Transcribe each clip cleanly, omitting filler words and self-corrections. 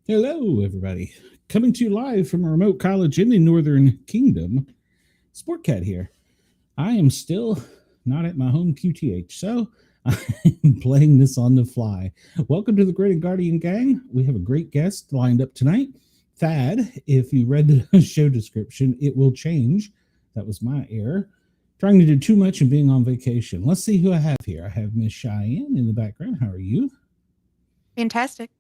Hello, everybody. Coming to you live from a remote college in the Northern Kingdom. Sportcat here. I am still not at my home QTH, so I'm playing this on the fly. Welcome to the Grin and Guardian gang. We have a great guest lined up tonight. Thad, if you read the show description, it will change. That was my error. Trying to do too much and being on vacation. Let's see who I have here. I have Miss Cheyenne in the background. How are you? Fantastic.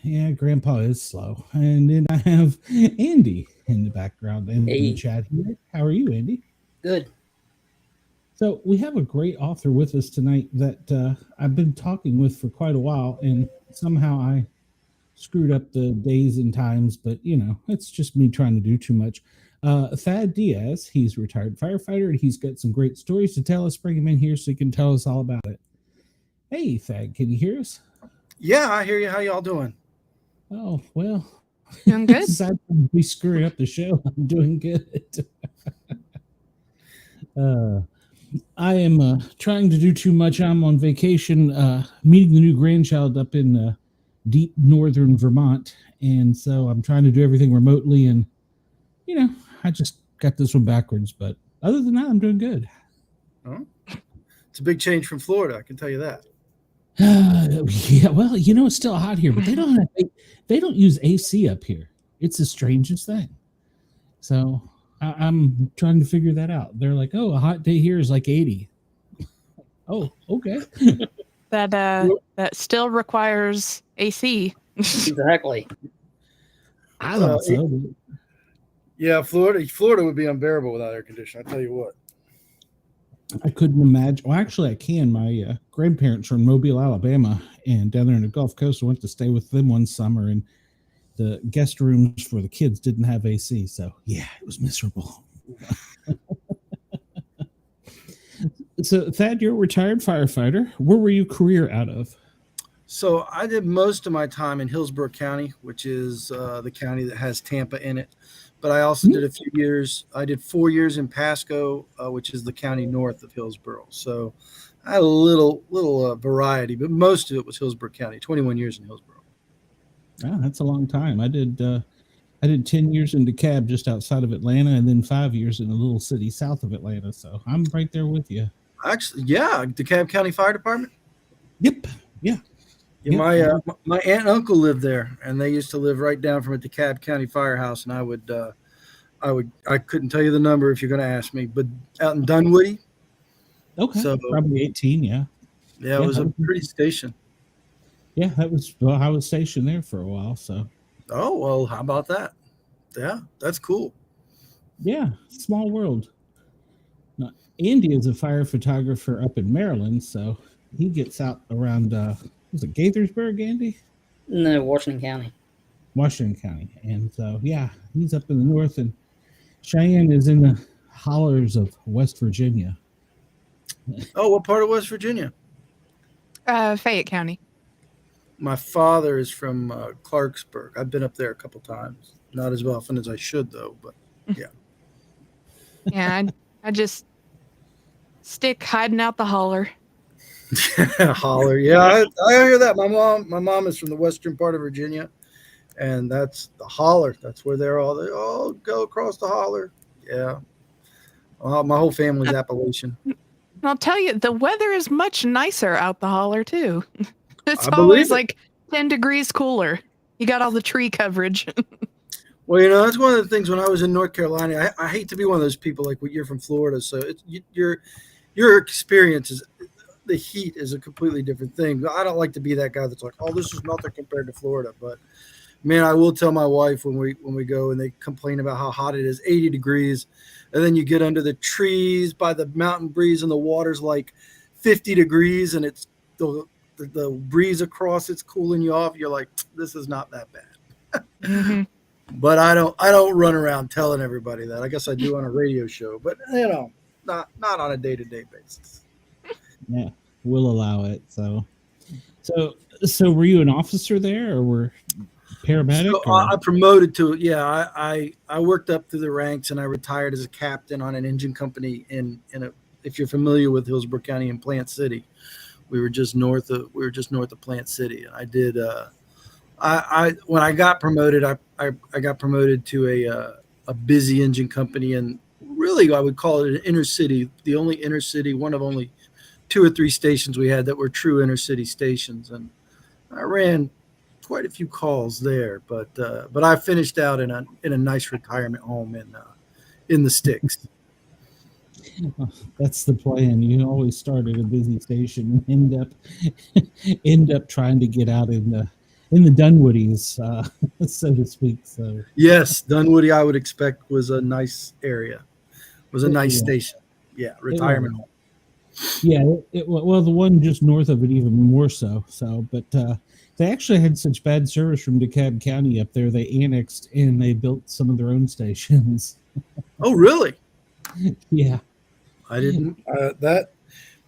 Yeah, Grandpa is slow. And then I have Andy in the background in the Hey. chat here. How are you, Andy? Good. So we have a great author with us tonight that I've been talking with for quite a while, and somehow I screwed up the days and times, but it's just me trying to do too much. Thad Diaz, he's a retired firefighter, and he's got some great stories to tell us. Bring him in here so he can tell us all about it. Hey, Thad, can you hear us? Yeah, I hear you. How y'all doing? Oh, well. Doing good. Aside from we screwing up the show, I'm doing good. I am trying to do too much. I'm on vacation, meeting the new grandchild up in deep northern Vermont, and so I'm trying to do everything remotely, and I just got this one backwards, but other than that, I'm doing good. Oh, it's a big change from Florida, I can tell you that. Yeah, well, it's still hot here, but they don't use AC up here. It's the strangest thing. So I'm trying to figure that out. They're like, "Oh, a hot day here is like 80." Oh, okay. That still requires AC. Exactly. I thought so. Yeah, Florida would be unbearable without air conditioning. I tell you what. I couldn't imagine. Well, actually, I can. My grandparents are in Mobile, Alabama, and down there in the Gulf Coast. I went to stay with them one summer, and the guest rooms for the kids didn't have AC. So, yeah, it was miserable. So, Thad, you're a retired firefighter. Where were you career out of? So I did most of my time in Hillsborough County, which is the county that has Tampa in it. But I also did a few years. I did 4 years in Pasco, which is the county north of Hillsborough. So I had a little variety, but most of it was Hillsborough County. 21 years in Hillsborough. Oh, that's a long time. I did 10 years in DeKalb, just outside of Atlanta, and then 5 years in a little city south of Atlanta. So I'm right there with you. Actually, yeah, DeKalb County Fire Department. Yep. Yeah. Yeah, my aunt and uncle lived there, and they used to live right down from a DeKalb County firehouse. And I couldn't tell you the number if you're going to ask me, but out in Dunwoody. Okay. So probably 18. Yeah. Yeah, it was a pretty station. Yeah, I was stationed there for a while. So. Oh well, how about that? Yeah, that's cool. Yeah, small world. Now, Andy is a fire photographer up in Maryland, so he gets out around. Was it Gaithersburg, Andy? No, Washington County. Washington County. And so, yeah, he's up in the north, and Cheyenne is in the hollers of West Virginia. Oh, what part of West Virginia? Fayette County. My father is from Clarksburg. I've been up there a couple times. Not as often as I should, though, but yeah. Yeah, I just stick hiding out the holler. Holler. Yeah, I hear that. My mom is from the western part of Virginia, and that's the holler. That's where they all go across the holler. Yeah. My whole family's Appalachian. I'll tell you, the weather is much nicer out the holler too. It's I always believe it. like 10 degrees cooler. You got all the tree coverage. Well, that's one of the things when I was in North Carolina. I hate to be one of those people like you're from Florida, so your experience is the heat is a completely different thing. I don't like to be that guy that's like, oh, this is nothing compared to Florida. But man, I will tell my wife when we go and they complain about how hot it is, 80 degrees, and then you get under the trees by the mountain breeze and the water's like 50 degrees, and it's the breeze across it's cooling you off. You're like, this is not that bad. Mm-hmm. But I don't run around telling everybody that. I guess I do on a radio show, but not on a day-to-day basis. Yeah, we'll allow it. So were you an officer there, or were paramedic? So I promoted to it. Yeah, I worked up through the ranks, and I retired as a captain on an engine company if you're familiar with Hillsborough County in Plant City. We were just north of Plant City. I did I when I got promoted, I got promoted to a busy engine company, and really I would call it an inner city, the only inner city, one of only 2 or 3 stations we had that were true inner city stations, and I ran quite a few calls there. But I finished out in a nice retirement home in the sticks. That's the plan. You always start at a busy station and end up trying to get out in the Dunwoodies, so to speak. So Yes, Dunwoody, I would expect, was a nice area, was a nice Yeah. station. Yeah, retirement home. Yeah, well, the one just north of it even more so. So, but they actually had such bad service from DeKalb County up there, they annexed and they built some of their own stations. Oh, really? Yeah. I didn't that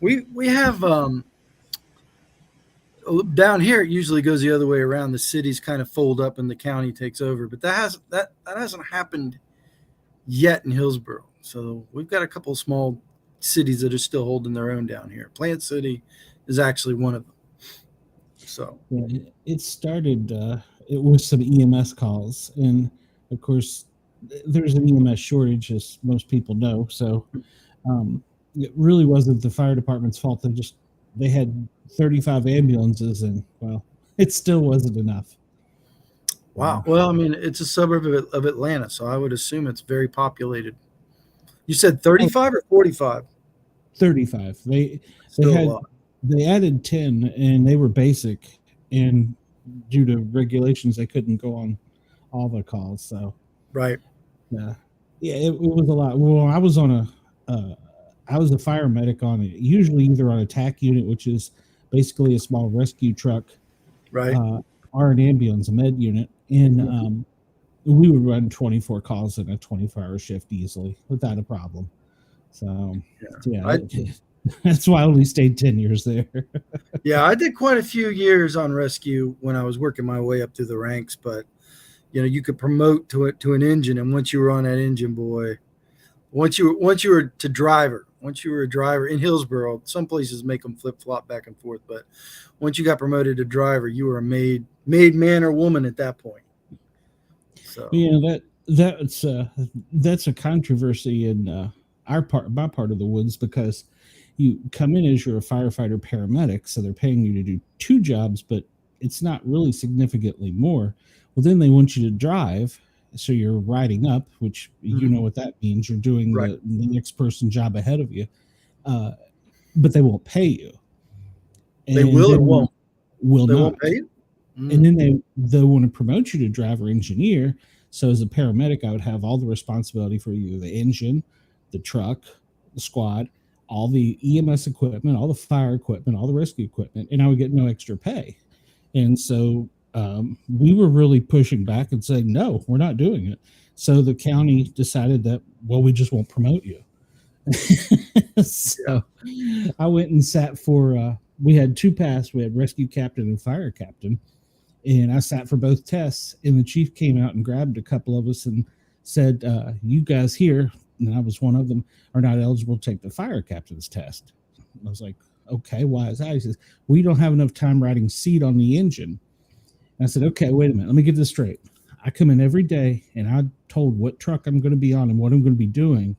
we have down here. It usually goes the other way around. The cities kind of fold up and the county takes over, but that hasn't happened yet in Hillsborough. So we've got a couple of small cities that are still holding their own down here. Plant City is actually one of them. So Yeah, it started it was some EMS calls, and of course, there's an EMS shortage, as most people know. So it really wasn't the fire department's fault. They had 35 ambulances, and well, it still wasn't enough. wow. Well, I mean, it's a suburb of Atlanta, so I would assume it's very populated. You said 35 or 45? 35. They Still a had lot. they added 10, and they were basic, and due to regulations, they couldn't go on all the calls. So Right. yeah, it was a lot. Well, I was I was a fire medic on it, usually either on a TAC unit, which is basically a small rescue truck, Right. or an ambulance, a med unit, and we would run 24 calls in a 24-hour shift easily without a problem. So yeah, that's why I only stayed 10 years there. Yeah, I did quite a few years on rescue when I was working my way up through the ranks, but you could promote to an engine, and once you were on that engine, boy, once you were a driver in Hillsborough, some places make them flip flop back and forth, but once you got promoted to driver, you were a made man or woman at that point. So Yeah, that's a controversy in my part of the woods, because you come in as you're a firefighter paramedic, so they're paying you to do 2 jobs, but it's not really significantly more. Well, then they want you to drive, so you're riding up, which you know what that means. You're doing Right. the next person's job ahead of you, but they won't pay you. they And will or then won't? will They not. won't pay you? And then they want to promote you to driver engineer. So as a paramedic, I would have all the responsibility for you, the engine, the truck, the squad, all the EMS equipment, all the fire equipment, all the rescue equipment, and I would get no extra pay. And so we were really pushing back and saying, no, we're not doing it. So the county decided that, well, we just won't promote you. So I went and sat for, we had 2 paths. We had rescue captain and fire captain. And I sat for both tests, and the chief came out and grabbed a couple of us and said, you guys here, and I was one of them, are not eligible to take the fire captain's test. I was like, okay, why is that? He says, we don't have enough time riding seat on the engine. And I said, okay, wait a minute. Let me get this straight. I come in every day, and I'm told what truck I'm going to be on and what I'm going to be doing.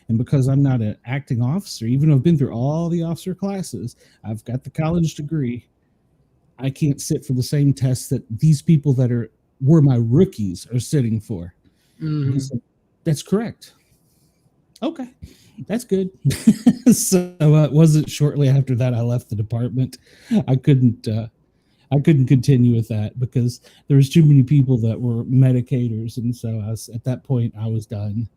And because I'm not an acting officer, even though I've been through all the officer classes, I've got the college degree, I can't sit for the same tests that these people that were my rookies are sitting for. He said, that's correct. Okay, that's good. So it wasn't shortly after that I left the department. I couldn't continue with that because there was too many people that were medicators, and so at that point I was done.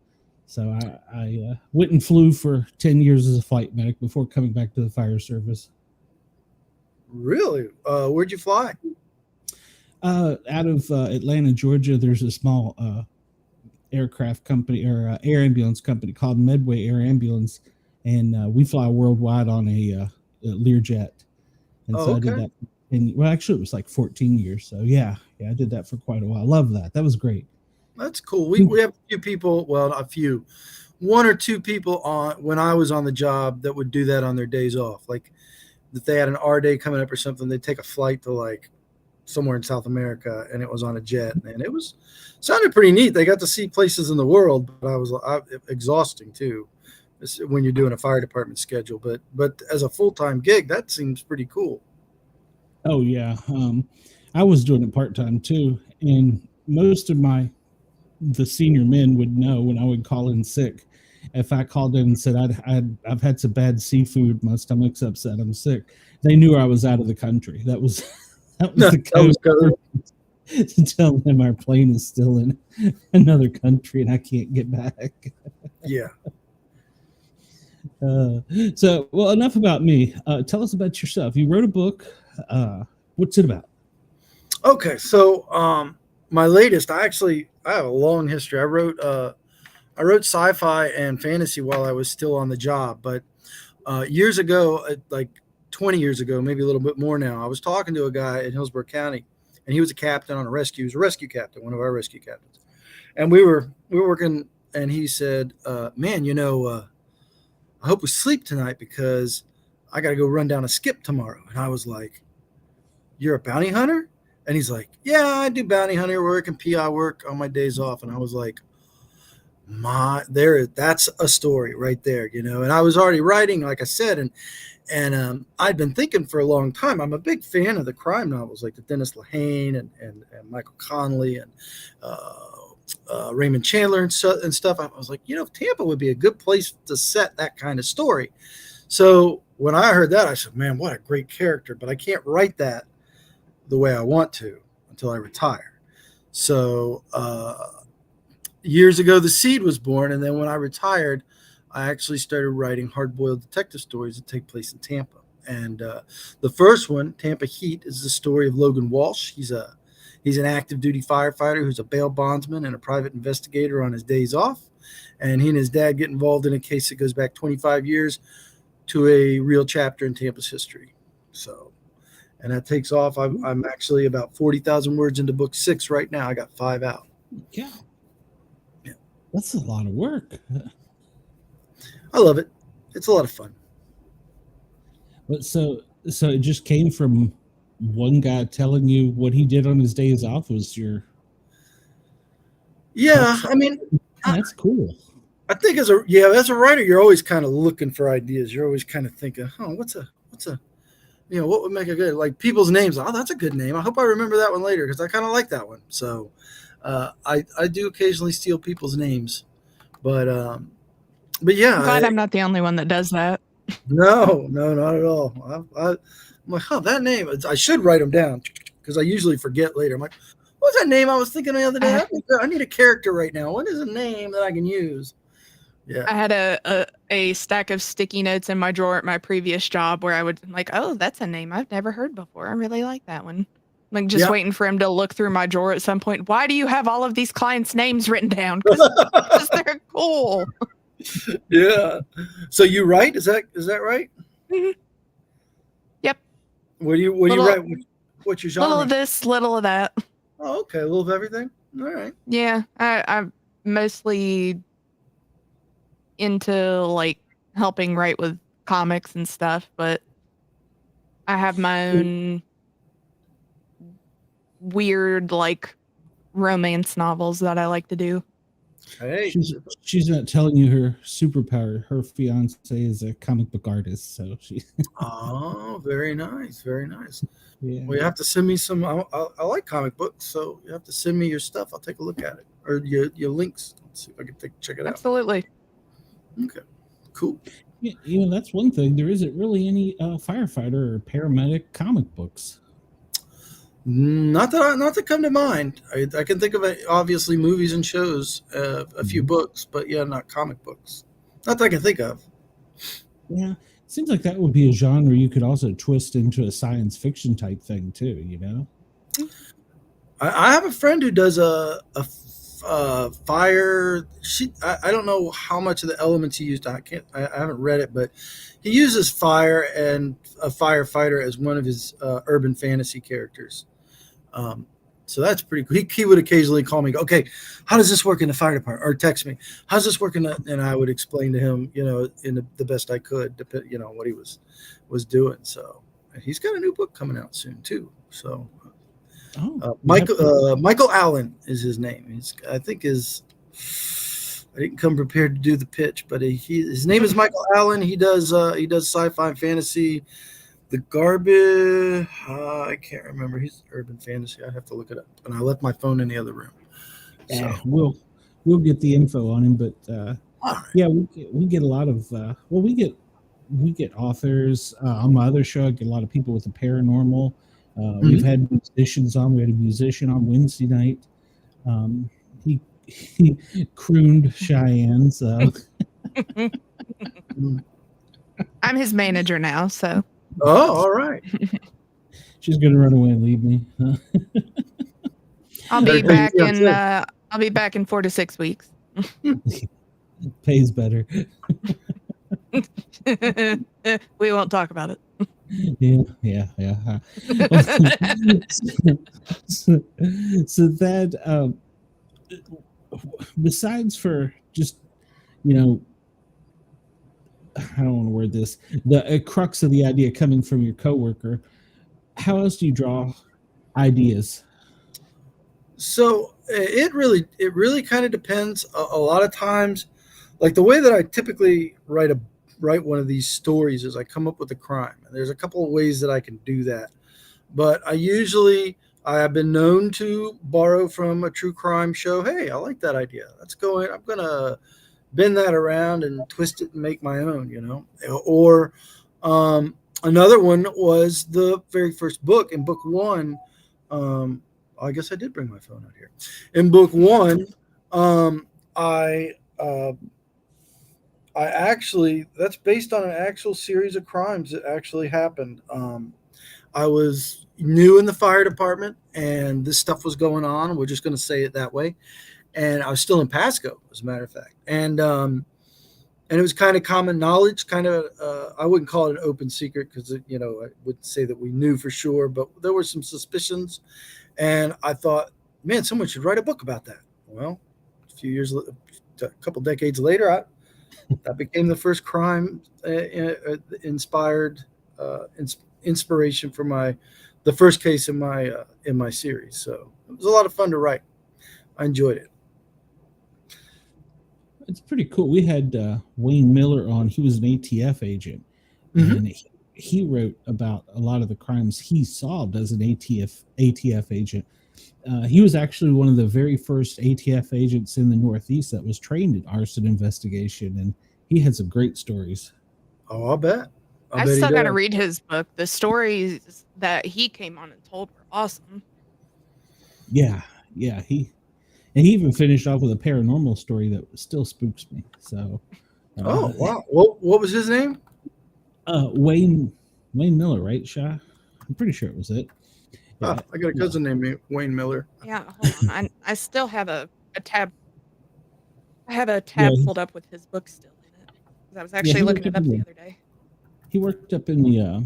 So I went and flew for 10 years as a flight medic before coming back to the fire service. Really? Where'd you fly? Out of Atlanta, Georgia, there's a small aircraft company or air ambulance company called Medway Air Ambulance, and we fly worldwide on a Learjet. And so I did that. Well, actually, it was like 14 years. So yeah, I did that for quite a while. Love that. That was great. That's cool. We have a few people. Well, not a few. 1 or 2 people on when I was on the job that would do that on their days off. Like if they had an R day coming up or something, they'd take a flight to like somewhere in South America, and it was on a jet, and it was sounded pretty neat. They got to see places in the world, but I was exhausting too when you're doing a fire department schedule. But as a full-time gig, that seems pretty cool. Oh yeah, I was doing it part time too, and most of the senior men would know when I would call in sick. If I called in and said I've had some bad seafood, my stomach's upset, I'm sick, they knew I was out of the country. That was the code to tell them our plane is still in another country and I can't get back. Yeah. So, well, enough about me. Tell us about yourself. You wrote a book. What's it about? Okay, so my latest, I have a long history. I wrote sci-fi and fantasy while I was still on the job, but years ago, like 20 years ago, maybe a little bit more now, I was talking to a guy in Hillsborough County, and he was a captain on a rescue. He was a rescue captain, one of our rescue captains, and we were working, and he said, "Man, I hope we sleep tonight because I got to go run down a skip tomorrow." And I was like, "You're a bounty hunter?" And he's like, "Yeah, I do bounty hunter work and PI work on my days off." And I was like, that's a story right there, And I was already writing, like I said, and I'd been thinking for a long time. I'm a big fan of the crime novels, like the Dennis Lehane and Michael Connelly and Raymond Chandler and stuff. I was like, Tampa would be a good place to set that kind of story. So when I heard that, I said, "Man, what a great character!" But I can't write that the way I want to until I retire. So years ago, The Seed was born, and then when I retired, I actually started writing hard-boiled detective stories that take place in Tampa. And the first one, Tampa Heat, is the story of Logan Walsh. He's an active duty firefighter who's a bail bondsman and a private investigator on his days off. And he and his dad get involved in a case that goes back 25 years to a real chapter in Tampa's history. So, and that takes off. I'm actually about 40,000 words into book 6 right now. I got 5 out. Yeah. That's a lot of work. I love it. It's a lot of fun. But so it just came from one guy telling you what he did on his days off was your. Yeah, I mean, that's cool. I think as a writer, you're always kind of looking for ideas. You're always kind of thinking, what's a what would make a good, like, people's names. Oh, that's a good name. I hope I remember that one later because I kind of like that one. So I do occasionally steal people's names, but yeah. I'm glad I'm not the only one that does that. No, not at all. I'm like, that name. I should write them down because I usually forget later. I'm like, what's that name I was thinking the other day? I need a character right now. What is a name that I can use? Yeah. I had a stack of sticky notes in my drawer at my previous job where I would like, oh, that's a name I've never heard before. I really like that one. Like just waiting for him to look through my drawer at some point. Why do you have all of these clients' names written down? Because they're cool. Yeah. So you write? Is that right? Mm-hmm. Yep. What do you write? What's your genre? Little of this, little of that. Oh, okay. A little of everything. All right. Yeah, I'm mostly into like helping write with comics and stuff, but I have my own weird like romance novels that I like to do. Hey, she's not telling you her superpower. Her fiance is a comic book artist, so she. Oh, very nice, very nice. Yeah. Well, you have to send me some. I like comic books, so you have to send me your stuff. I'll take a look at it, or your links. Let's see if I can check it out. Absolutely. Okay, cool. Yeah, that's one thing. There isn't really any firefighter or paramedic comic books. Not that come to mind. I can think of it, obviously movies and shows, a few books, but yeah, not comic books. Not that I can think of. Yeah, it seems like that would be a genre you could also twist into a science fiction type thing too. I have a friend who does a fire. I don't know how much of the elements he used. I haven't read it, but he uses fire and a firefighter as one of his urban fantasy characters. So that's pretty cool. He would occasionally call me, okay, how does this work in the fire department? Or text me, how's this working? And I would explain to him, in the best I could, what he was doing. So he's got a new book coming out soon too. So Michael Allen is his name. I didn't come prepared to do the pitch, but his name is Michael Allen. He does sci-fi and fantasy. The garbage, I can't remember. He's urban fantasy. I'd have to look it up. And I left my phone in the other room. So we'll get the info on him, but right. yeah, we get a lot of we get authors on my other show. I get a lot of people with the paranormal. We've had musicians on. We had a musician on Wednesday night. He crooned Cheyenne. So I'm his manager now. So. Oh, all right. She's gonna run away and leave me. I'll be back in. I'll be back in 4 to 6 weeks. Pays better. We won't talk about it. Yeah. So that besides for just I don't want to word this, the crux of the idea coming from your coworker, how else do you draw ideas? So it really kind of depends. A lot of times, like the way that I typically write one of these stories is I come up with a crime. And there's a couple of ways that I can do that, but I have been known to borrow from a true crime show. Hey, I like that idea. Let's go in. I'm gonna bend that around and twist it and make my own, Or another one was the very first book. In book one, I guess I did bring my phone out here. In book one, I actually, that's based on an actual series of crimes that actually happened. I was new in the fire department, and this stuff was going on. We're just going to say it that way. And I was still in Pasco, as a matter of fact. And it was kind of common knowledge, I wouldn't call it an open secret because, I wouldn't say that we knew for sure, but there were some suspicions. And I thought, man, someone should write a book about that. Well, a couple decades later, that became the first crime inspiration for the first case in my series. So it was a lot of fun to write. I enjoyed it. It's pretty cool. We had Wayne Miller on. He was an ATF agent, and he wrote about a lot of the crimes he solved as an ATF agent. He was actually one of the very first ATF agents in the Northeast that was trained in arson investigation, and he had some great stories. Oh, I'll bet. I still got to read his book. The stories that he came on and told were awesome. Yeah. He even finished off with a paranormal story that still spooks me. So, oh wow! What was his name? Wayne Miller, right, Sha? I'm pretty sure it was it. Yeah. I got a cousin named Wayne Miller. Yeah, hold on. I still have a tab. I have a tab pulled up with his book still in it. I was actually looking it up the other day. He worked up in the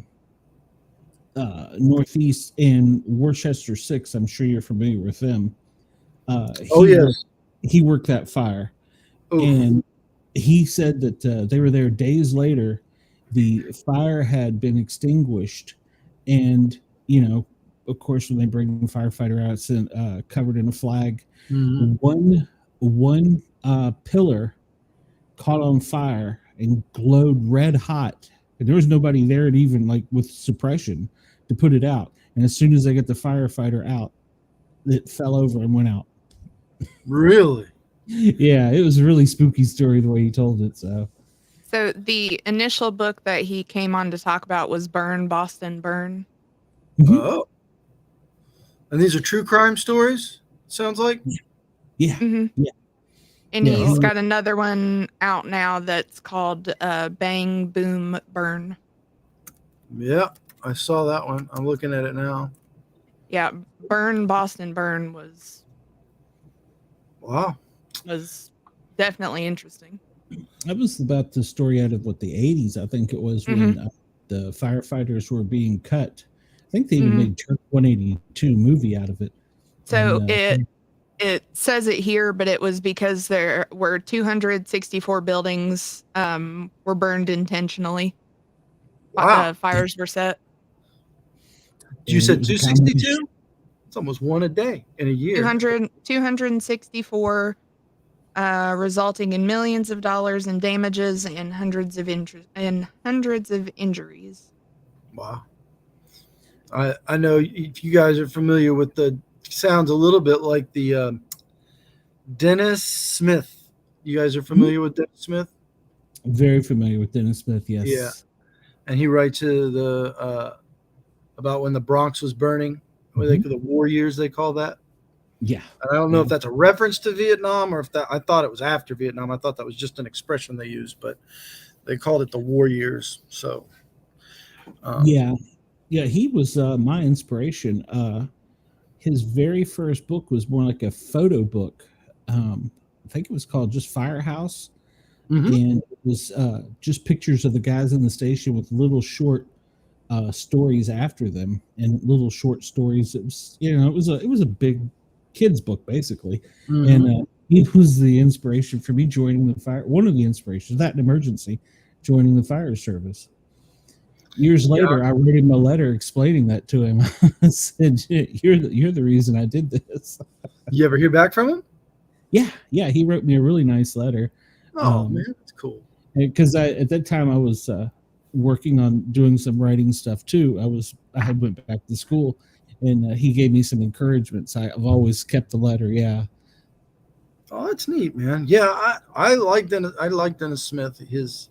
Northeast in Worcester 6. I'm sure you're familiar with them. He worked that fire. Oof. And he said that they were there days later. The fire had been extinguished, and of course, when they bring the firefighter out, it's covered in a flag. Mm-hmm. One pillar caught on fire and glowed red hot, and there was nobody there to even with suppression to put it out. And as soon as they get the firefighter out, it fell over and went out. Really? Yeah, it was a really spooky story the way he told it. So the initial book that he came on to talk about was Burn, Boston, Burn. Mm-hmm. Oh. And these are true crime stories, sounds like? Yeah. Mm-hmm. Yeah. And he's got another one out now that's called Bang, Boom, Burn. Yeah, I saw that one. I'm looking at it now. Yeah, Burn, Boston, Burn was definitely interesting. That was about the story out of the 80s, I think it was, when the firefighters were being cut. I think they even made Turk 182 movie out of it. So it says it here, but it was because there were 264 buildings were burned intentionally. Wow. Fires were set. You said 262? It's almost one a day in a year. 264, resulting in millions of dollars in damages and hundreds of injuries. Wow. I know if you guys are familiar with sounds a little bit like the Dennis Smith. You guys are familiar with Dennis Smith? I'm very familiar with Dennis Smith, yes. Yeah. And he writes about when the Bronx was burning, the war years, they call that. Yeah. And I don't know if that's a reference to Vietnam or I thought it was after Vietnam. I thought that was just an expression they used, but they called it the war years. So, yeah, he was my inspiration. His very first book was more like a photo book. I think it was called just Firehouse. And it was just pictures of the guys in the station with little short stories after them and little short stories. It was, it was a big kids book basically. And it was the inspiration for me joining the fire. One of the inspirations, that emergency, joining the fire service. Years later, I wrote him a letter explaining that to him. I said, "You're the reason I did this." You ever hear back from him? Yeah, he wrote me a really nice letter. Oh man, that's cool. Because at that time I was working on doing some writing stuff too. I had went back to school, and he gave me some encouragement. So I've always kept the letter. Yeah. Oh, that's neat, man. Yeah, I like Dennis. I like Dennis Smith.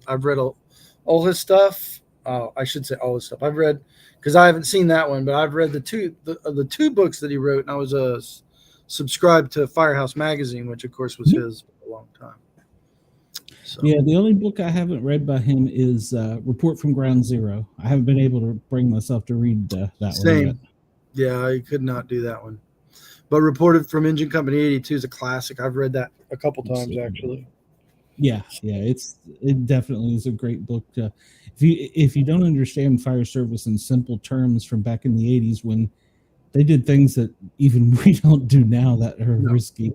I've read all his stuff. I should say all his stuff. I've read, because I haven't seen that one, but I've read the two books that he wrote, and I was subscribed to Firehouse magazine, which of course was his for a long time. So. Yeah, the only book I haven't read by him is Report from Ground Zero. I haven't been able to bring myself to read that one yet. Yeah, I could not do that one. But Reported from Engine Company 82 is a classic. I've read that a couple times actually. Yeah, it definitely is a great book. If you don't understand fire service in simple terms from back in the 80s when they did things that even we don't do now that are risky,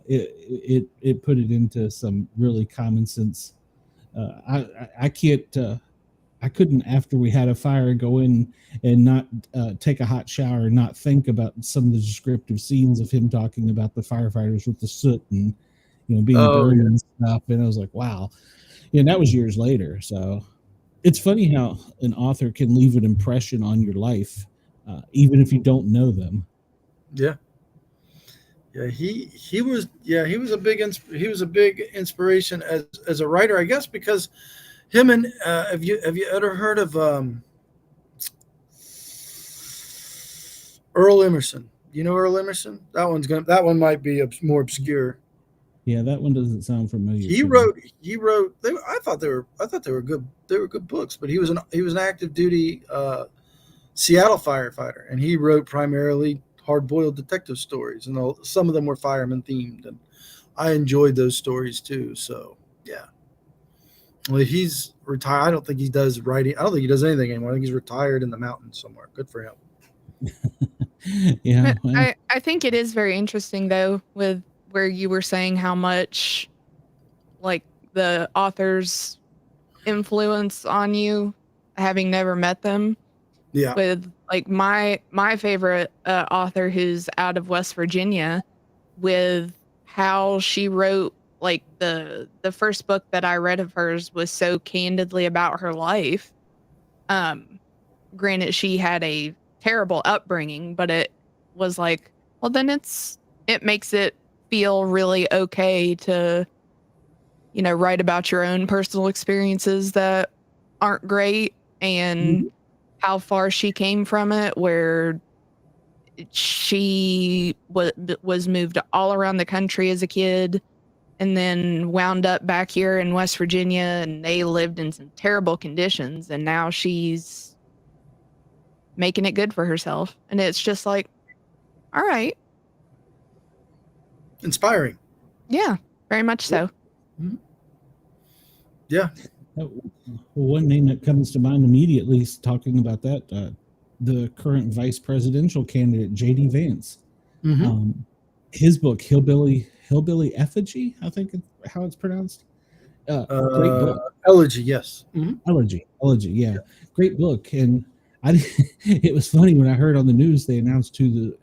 it put it into some really common sense. I couldn't, after we had a fire, go in and not take a hot shower and not think about some of the descriptive scenes of him talking about the firefighters with the soot and being burned and stuff. And I was like, wow. And that was years later. So it's funny how an author can leave an impression on your life, even if you don't know them. Yeah. Yeah, he was a big inspiration as a writer, I guess, because him and have you ever heard of Earl Emerson? You know Earl Emerson? That one might be more obscure. Yeah, that one doesn't sound familiar. He wrote. I thought they were good. They were good books, but he was an active duty Seattle firefighter, and he wrote primarily hard-boiled detective stories, and some of them were fireman themed, and I enjoyed those stories too. So yeah. Well, he's retired. I don't think he does writing. I don't think he does anything anymore. I think he's retired in the mountains somewhere. Good for him. Yeah. Well. I think it is very interesting though, with where you were saying how much like the author's influence on you, having never met them. Yeah. With like my favorite author who's out of West Virginia, with how she wrote, like the first book that I read of hers was so candidly about her life. Granted, she had a terrible upbringing, but it was like, well, then it makes it feel really okay to, write about your own personal experiences that aren't great and how far she came from it, where she was moved all around the country as a kid and then wound up back here in West Virginia, and they lived in some terrible conditions, and now she's making it good for herself. And it's just like, all right. Inspiring. Yeah, very much so. Mm-hmm. Yeah. One name that comes to mind immediately is talking about that, the current vice presidential candidate, J.D. Vance. Mm-hmm. His book, Hillbilly Effigy, I think how it's pronounced. Great book. Elegy, yes. Mm-hmm. Elegy, yeah. Great book. And it was funny when I heard on the news they announced who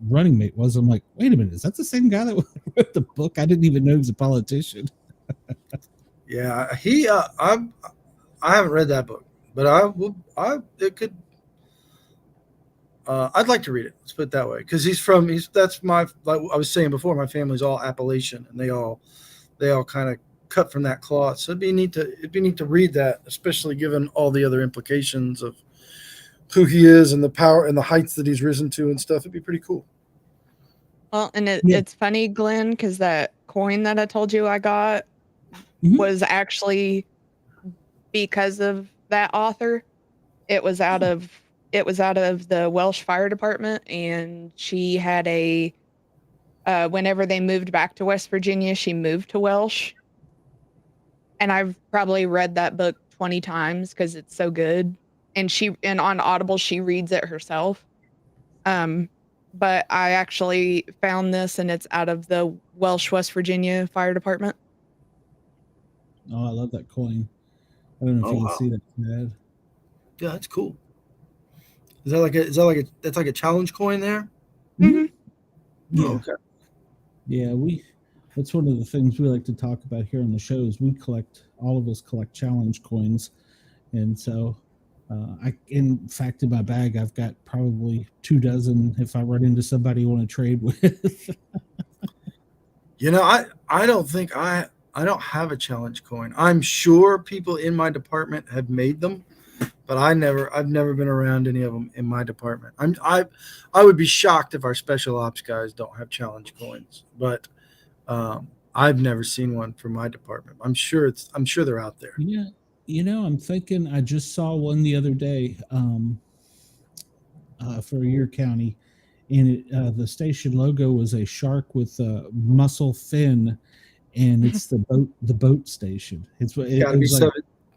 running mate was. I'm like, wait a minute, is that the same guy that wrote the book? I didn't even know he was a politician. Yeah, I haven't read that book, but I'd like to read it. Let's put it that way, because that's my, like I was saying before, my family's all Appalachian, and they all kind of cut from that cloth. So it'd be neat to read that, especially given all the other implications of who he is and the power and the heights that he's risen to and stuff. It'd be pretty cool. Well, and it's funny, Glenn, because that coin that I told you I got was actually because of that author. It was out of the Welsh Fire Department, and she had whenever they moved back to West Virginia, she moved to Welsh. And I've probably read that book 20 times because it's so good. And on Audible, she reads it herself. But I actually found this, and it's out of the Welsh, West Virginia Fire Department. Oh, I love that coin. I don't know if you can see that, Thad. Yeah, that's cool. That's like a challenge coin there? Mm-hmm. Yeah. Oh, okay. Yeah, that's one of the things we like to talk about here on the show is all of us collect challenge coins. And so in fact, in my bag, I've got probably 24 if I run into somebody you want to trade with. I don't think I don't have a challenge coin. I'm sure people in my department have made them, but I've never been around any of them in my department. I would be shocked if our special ops guys don't have challenge coins, but I've never seen one for my department. I'm sure they're out there. Yeah, I'm thinking I just saw one the other day for your county, and the station logo was a shark with a mussel fin, and it's the boat station. It's got to be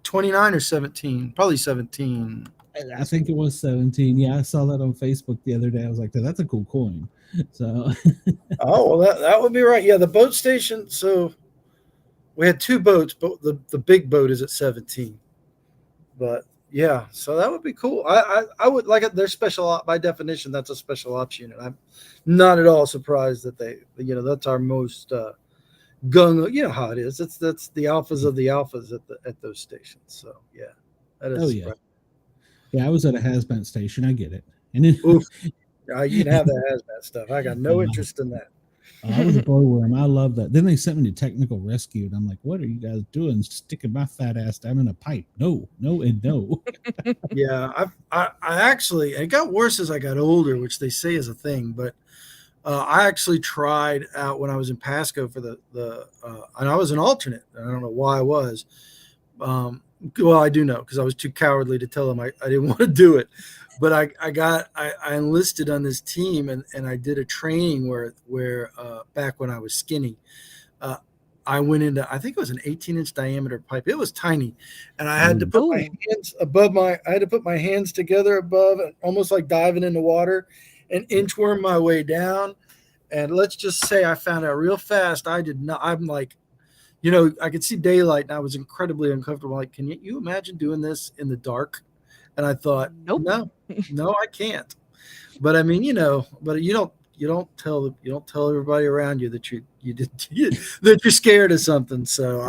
29 or 17, probably 17. I think it was 17. Yeah, I saw that on Facebook the other day. I was like, that's a cool coin. So oh, well, that would be right. Yeah, the boat station. So we had two boats, but the big boat is at 17. But yeah, so that would be cool. I would like it. They're special op by definition. That's a special ops unit. I'm not at all surprised that that's our most gung. You know how it is. That's the alphas of the alphas at those stations. So yeah, that is. Oh yeah, yeah. I was at a hazmat station. I get it. And then you can have that hazmat stuff. I got no interest in that. I was a glowworm. I love that. Then they sent me to technical rescue, and I'm like, "What are you guys doing? Sticking my fat ass down in a pipe? No, and no." Yeah, I actually, it got worse as I got older, which they say is a thing. But I actually tried out when I was in Pasco for the and I was an alternate. I don't know why I was. Well, I do know because I was too cowardly to tell them I didn't want to do it. But I enlisted on this team and I did a training where back when I was skinny, I went into, I think it was an 18-inch diameter pipe. It was tiny, and I had to put my hands I had to put my hands together above, almost like diving into water, and inchworm my way down. And let's just say I found out real fast. I'm like, I could see daylight, and I was incredibly uncomfortable. Like, can you imagine doing this in the dark? And I thought, nope. No, I can't. But I mean, but you don't tell everybody around you that that you're scared of something. So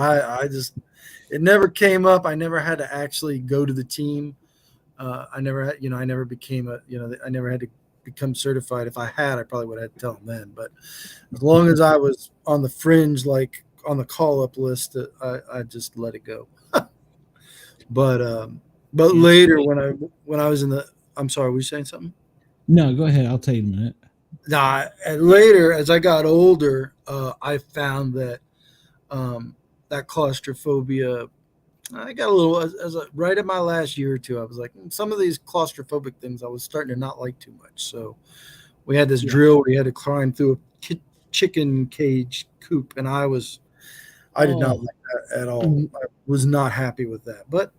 it never came up. I never had to actually go to the team. I never had to become certified. If I had, I probably would have had to tell them then. But as long as I was on the fringe, like on the call up list, I just let it go. But later when I was in the, I'm sorry, were you saying something? No, go ahead. I'll tell you in a minute. Nah, and later as I got older, I found that that claustrophobia, I got a little, right in my last year or two, I was like, some of these claustrophobic things I was starting to not like too much. So we had this drill where you had to climb through a chicken cage coop, and I did not like that at all. I was not happy with that. But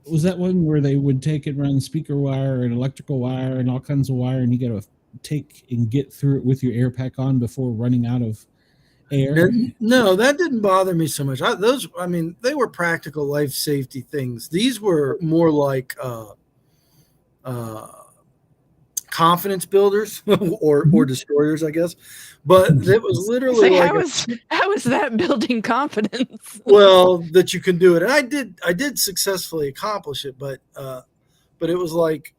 was that one where they would take and run speaker wire and electrical wire and all kinds of wire, and you got to take and get through it with your air pack on before running out of air? No, that didn't bother me so much. They were practical life safety things. These were more like kind confidence builders or destroyers, I guess. But it was literally Say, like how is that building confidence? well, that you can do it. And I did successfully accomplish it, but it was like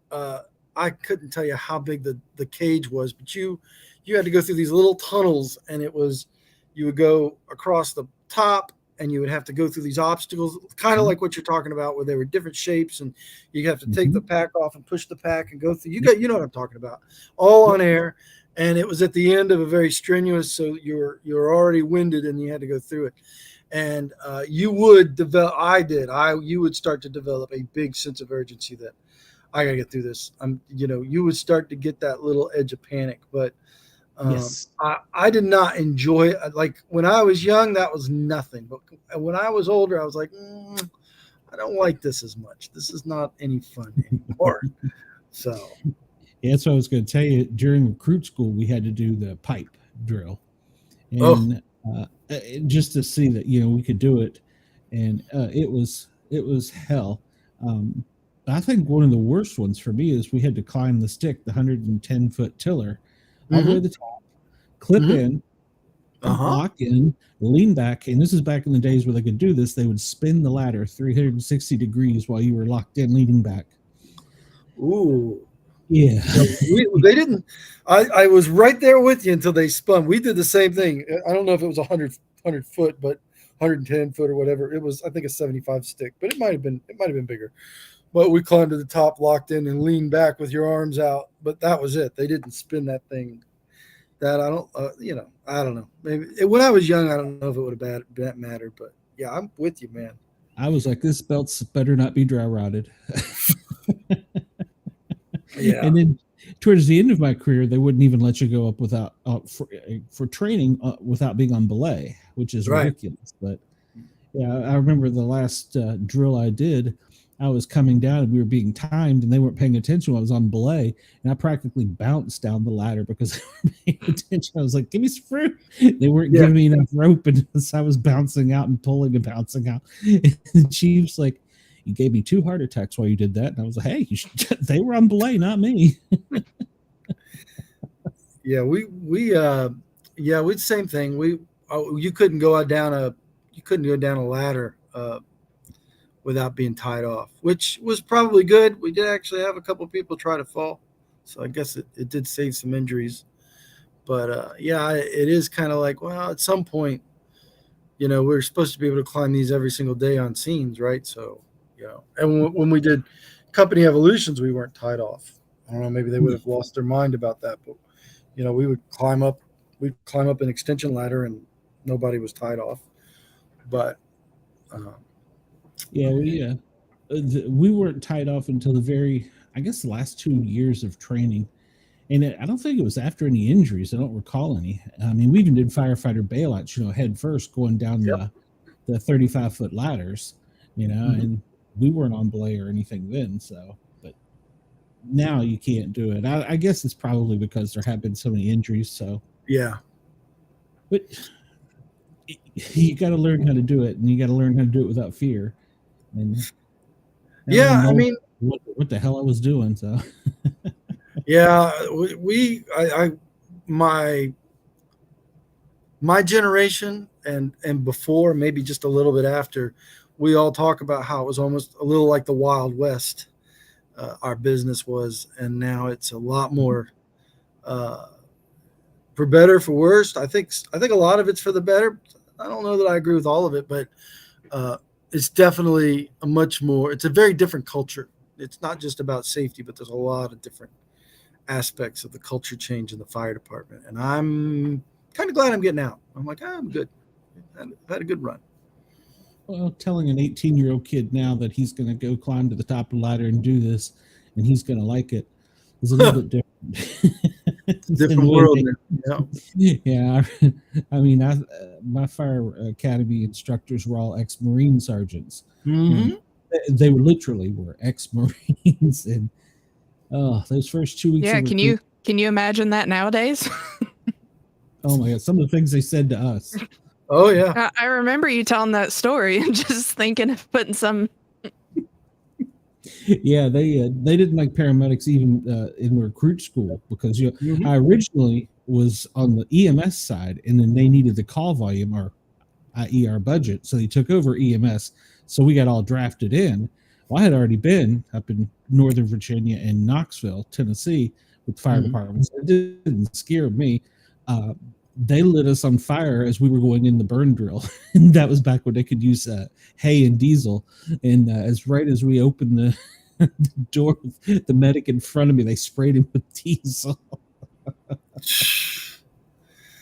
I couldn't tell you how big the cage was, but you had to go through these little tunnels, and you would go across the top, and you would have to go through these obstacles, kind of like what you're talking about, where they were different shapes, and you have to take the pack off and push the pack and go through. You know what I'm talking about, all on air. And it was at the end of a very strenuous, so you're already winded, and you had to go through it. And you would develop. You would start to develop a big sense of urgency that I gotta get through this. You would start to get that little edge of panic. But Yes. I did not enjoy it. Like when I was young, that was nothing. But when I was older, I was like, I don't like this as much. This is not any fun anymore. So. Yeah, that's what I was going to tell you. During recruit school, we had to do the pipe drill, and just to see that we could do it, and it was hell. I think one of the worst ones for me is we had to climb the stick, the 110-foot tiller, all the way to the top, clip in, lock in, lean back, and this is back in the days where they could do this. They would spin the ladder 360 degrees while you were locked in, leaning back. Ooh. Yeah. They didn't. I was right there with you until they spun. We did the same thing. I don't know if it was 100 foot, but 110 foot or whatever. It was, I think, a 75 stick, but it might have been bigger. But we climbed to the top, locked in, and leaned back with your arms out. But that was it. They didn't spin that thing. That I don't, I don't know. Maybe when I was young, I don't know if it would have mattered. But yeah, I'm with you, man. I was like, this belt's better not be dry rotted. Yeah. And then towards the end of my career, they wouldn't even let you go up without for training without being on belay, which is ridiculous. But yeah, I remember the last drill I did, I was coming down and we were being timed, and they weren't paying attention when I was on belay, and I practically bounced down the ladder because they weren't paying attention. I was like, "Give me some fruit." They weren't giving me enough rope, and so I was bouncing out and pulling and bouncing out. And the chief's like, "You gave me 2 heart attacks while you did that." And I was like, "Hey, they were on belay, not me." Yeah, we same thing. You couldn't go down a ladder without being tied off, which was probably good. We did actually have a couple people try to fall, so I guess it did save some injuries. But it is kind of like, well, at some point, we're supposed to be able to climb these every single day on scenes, right? So. And when we did company evolutions, we weren't tied off. I don't know, maybe they would have lost their mind about that, but we would climb up an extension ladder and nobody was tied off. But we weren't tied off until the last 2 years of training, and I don't think it was after any injuries. I don't recall any. I mean, we even did firefighter bailouts, head first, going down the 35-foot ladders, and we weren't on belay or anything then. So, but now you can't do it. I guess it's probably because there have been so many injuries. So yeah, but you got to learn how to do it, and you got to learn how to do it without fear. And I mean, what the hell I was doing. So yeah, my generation and before, maybe just a little bit after, we all talk about how it was almost a little like the Wild West. Our business was, and now it's a lot more for better, for worse. I think a lot of it's for the better. I don't know that I agree with all of it, but it's definitely it's a very different culture. It's not just about safety, but there's a lot of different aspects of the culture change in the fire department. And I'm kind of glad I'm getting out. I'm like, I'm good. I've had a good run. Well, telling an 18-year-old kid now that he's going to go climb to the top of the ladder and do this, and he's going to like it, is a little bit different. Different world. Yeah. I mean, my fire academy instructors were all ex-Marine sergeants. Mm-hmm. They literally were ex-Marines, and those first 2 weeks. Yeah, can you imagine that nowadays? Oh my God, some of the things they said to us. Oh yeah, I remember you telling that story and just thinking of putting some Yeah, they didn't like paramedics even in recruit school because I originally was on the EMS side, and then they needed the call volume or i.e. our budget, so they took over EMS. So we got all drafted in. Well, I had already been up in Northern Virginia and Knoxville, Tennessee, with fire departments. It didn't scare me. They lit us on fire as we were going in the burn drill, and that was back when they could use hay and diesel. And as right as we opened the door, the medic in front of me, they sprayed him with diesel.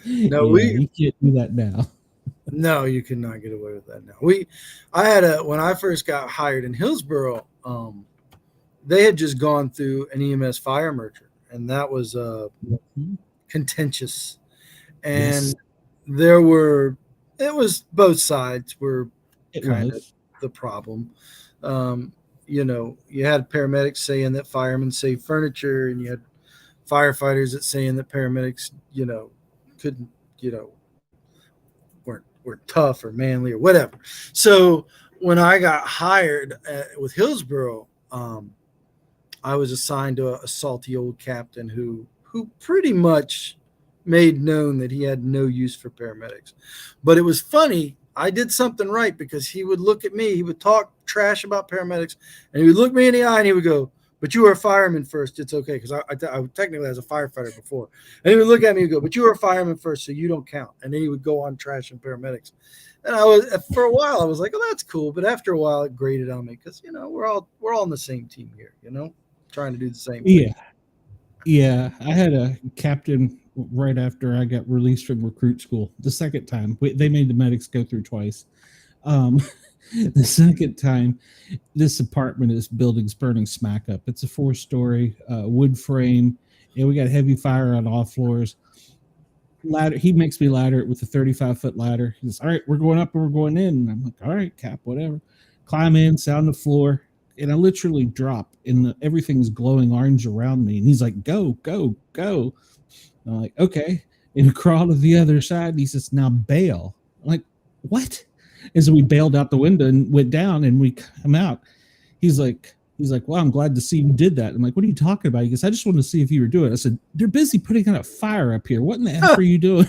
No, you can't do that now. No, you cannot get away with that now. When I first got hired in Hillsborough, they had just gone through an EMS fire merger, and that was contentious. And it was both sides were kind of the problem. You had paramedics saying that firemen save furniture, and you had firefighters that saying that paramedics, couldn't, weren't tough or manly or whatever. So when I got hired with Hillsborough, I was assigned to a salty old captain who pretty much made known that he had no use for paramedics. But it was funny. I did something right because he would look at me, he would talk trash about paramedics, and he would look me in the eye and he would go, "But you were a fireman first. It's okay." Because I technically was a firefighter before. And he would look at me and go, "But you were a fireman first, so you don't count." And then he would go on trashing paramedics. And for a while, I was like, "Oh, that's cool." But after a while, it grated on me because, we're all on the same team here, trying to do the same thing. Yeah. I had a captain right after I got released from recruit school. The second time, they made the medics go through twice. The second time, this building's burning smack up. It's a 4-story wood frame, and we got heavy fire on all floors. Ladder. He makes me ladder it with a 35-foot ladder. He says, "All right, we're going up and we're going in." And I'm like, "All right, Cap, whatever." Climb in, sound the floor, and I literally drop, and everything's glowing orange around me. And he's like, "Go, go, go." And I'm like, "Okay." And I crawl to the other side. And he says, "Now bail." I'm like, "What?" And so we bailed out the window and went down, and we come out. He's like, "Well, I'm glad to see you did that." I'm like, "What are you talking about?" He goes, "I just wanted to see if you were doing it." I said, "They're busy putting out a fire up here. What in the F are you doing?"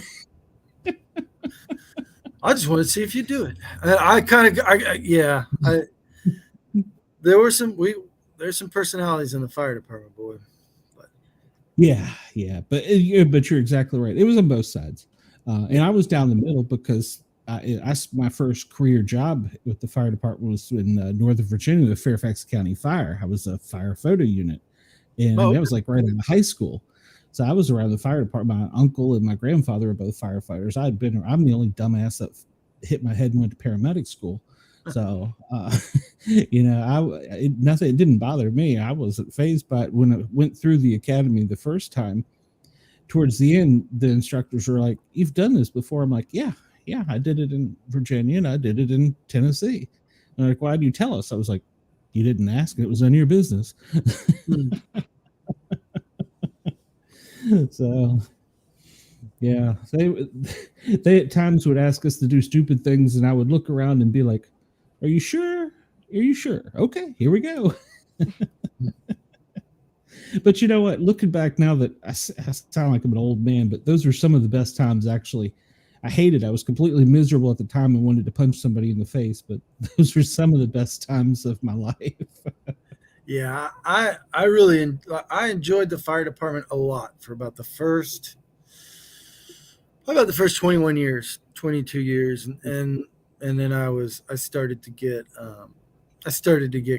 I just wanted to see if you do it. There's some personalities in the fire department, boy. But. Yeah. But you're exactly right. It was on both sides. And I was down the middle because my first career job with the fire department was in Northern Virginia, the Fairfax County Fire. I was a fire photo unit, and that was like right out of high school. So I was around the fire department. My uncle and my grandfather were both firefighters. I'm the only dumbass that hit my head and went to paramedic school. So, it didn't bother me. I wasn't fazed by it. When I went through the academy the first time, towards the end, the instructors were like, "You've done this before." I'm like, Yeah, I did it in Virginia and I did it in Tennessee. And they're like, "Why did you tell us?" I was like, "You didn't ask. It was none of your business." So, yeah, they at times would ask us to do stupid things, and I would look around and be like, "Are you sure? Are you sure? Okay, here we go." But you know what? Looking back now, that I sound like I'm an old man, but those were some of the best times, actually. I hated it. I was completely miserable at the time and wanted to punch somebody in the face, but those were some of the best times of my life. Yeah, I really enjoyed the fire department a lot for about the first 21 years, 22 years, and then I started to get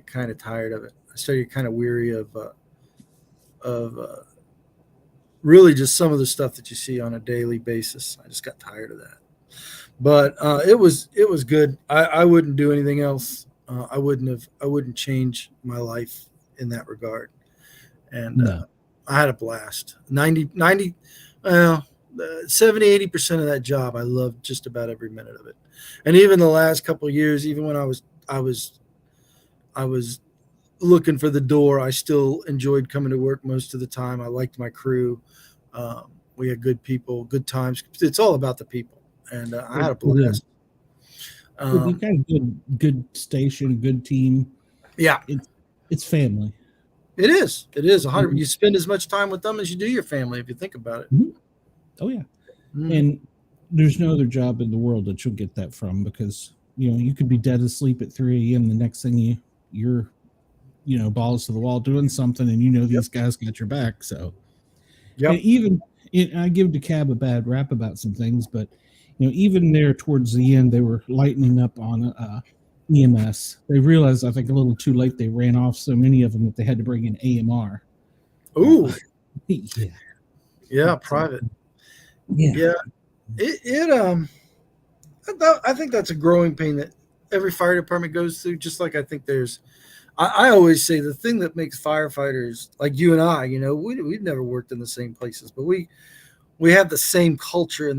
kind of tired of it. I started kind of weary of really just some of the stuff that you see on a daily basis. I just got tired of that. But it was good. I wouldn't do anything else. I wouldn't change my life in that regard. And No. I had a blast. 70, 80% of that job, I loved just about every minute of it. And even the last couple of years, even when I was looking for the door, I still enjoyed coming to work most of the time. I liked my crew. We had good people, good times. It's all about the people. And I had a blast. You got a good station, good team. Yeah. it's family. It is. It is 100. Mhm. You spend as much time with them as you do your family, if you think about it. Oh yeah. Mhm. And there's no other job in the world that you'll get that from, because you could be dead asleep at 3 a.m. The next thing you're balls to the wall doing something, and these guys got your back. So and even I give DeKalb a bad rap about some things, but even there towards the end, they were lightening up on EMS. They realized, I think, a little too late, they ran off so many of them that they had to bring in AMR. Ooh, yeah, private. Yeah. I think that's a growing pain that every fire department goes through. Just like I think I always say the thing that makes firefighters like you and I, we've never worked in the same places, but we have the same culture and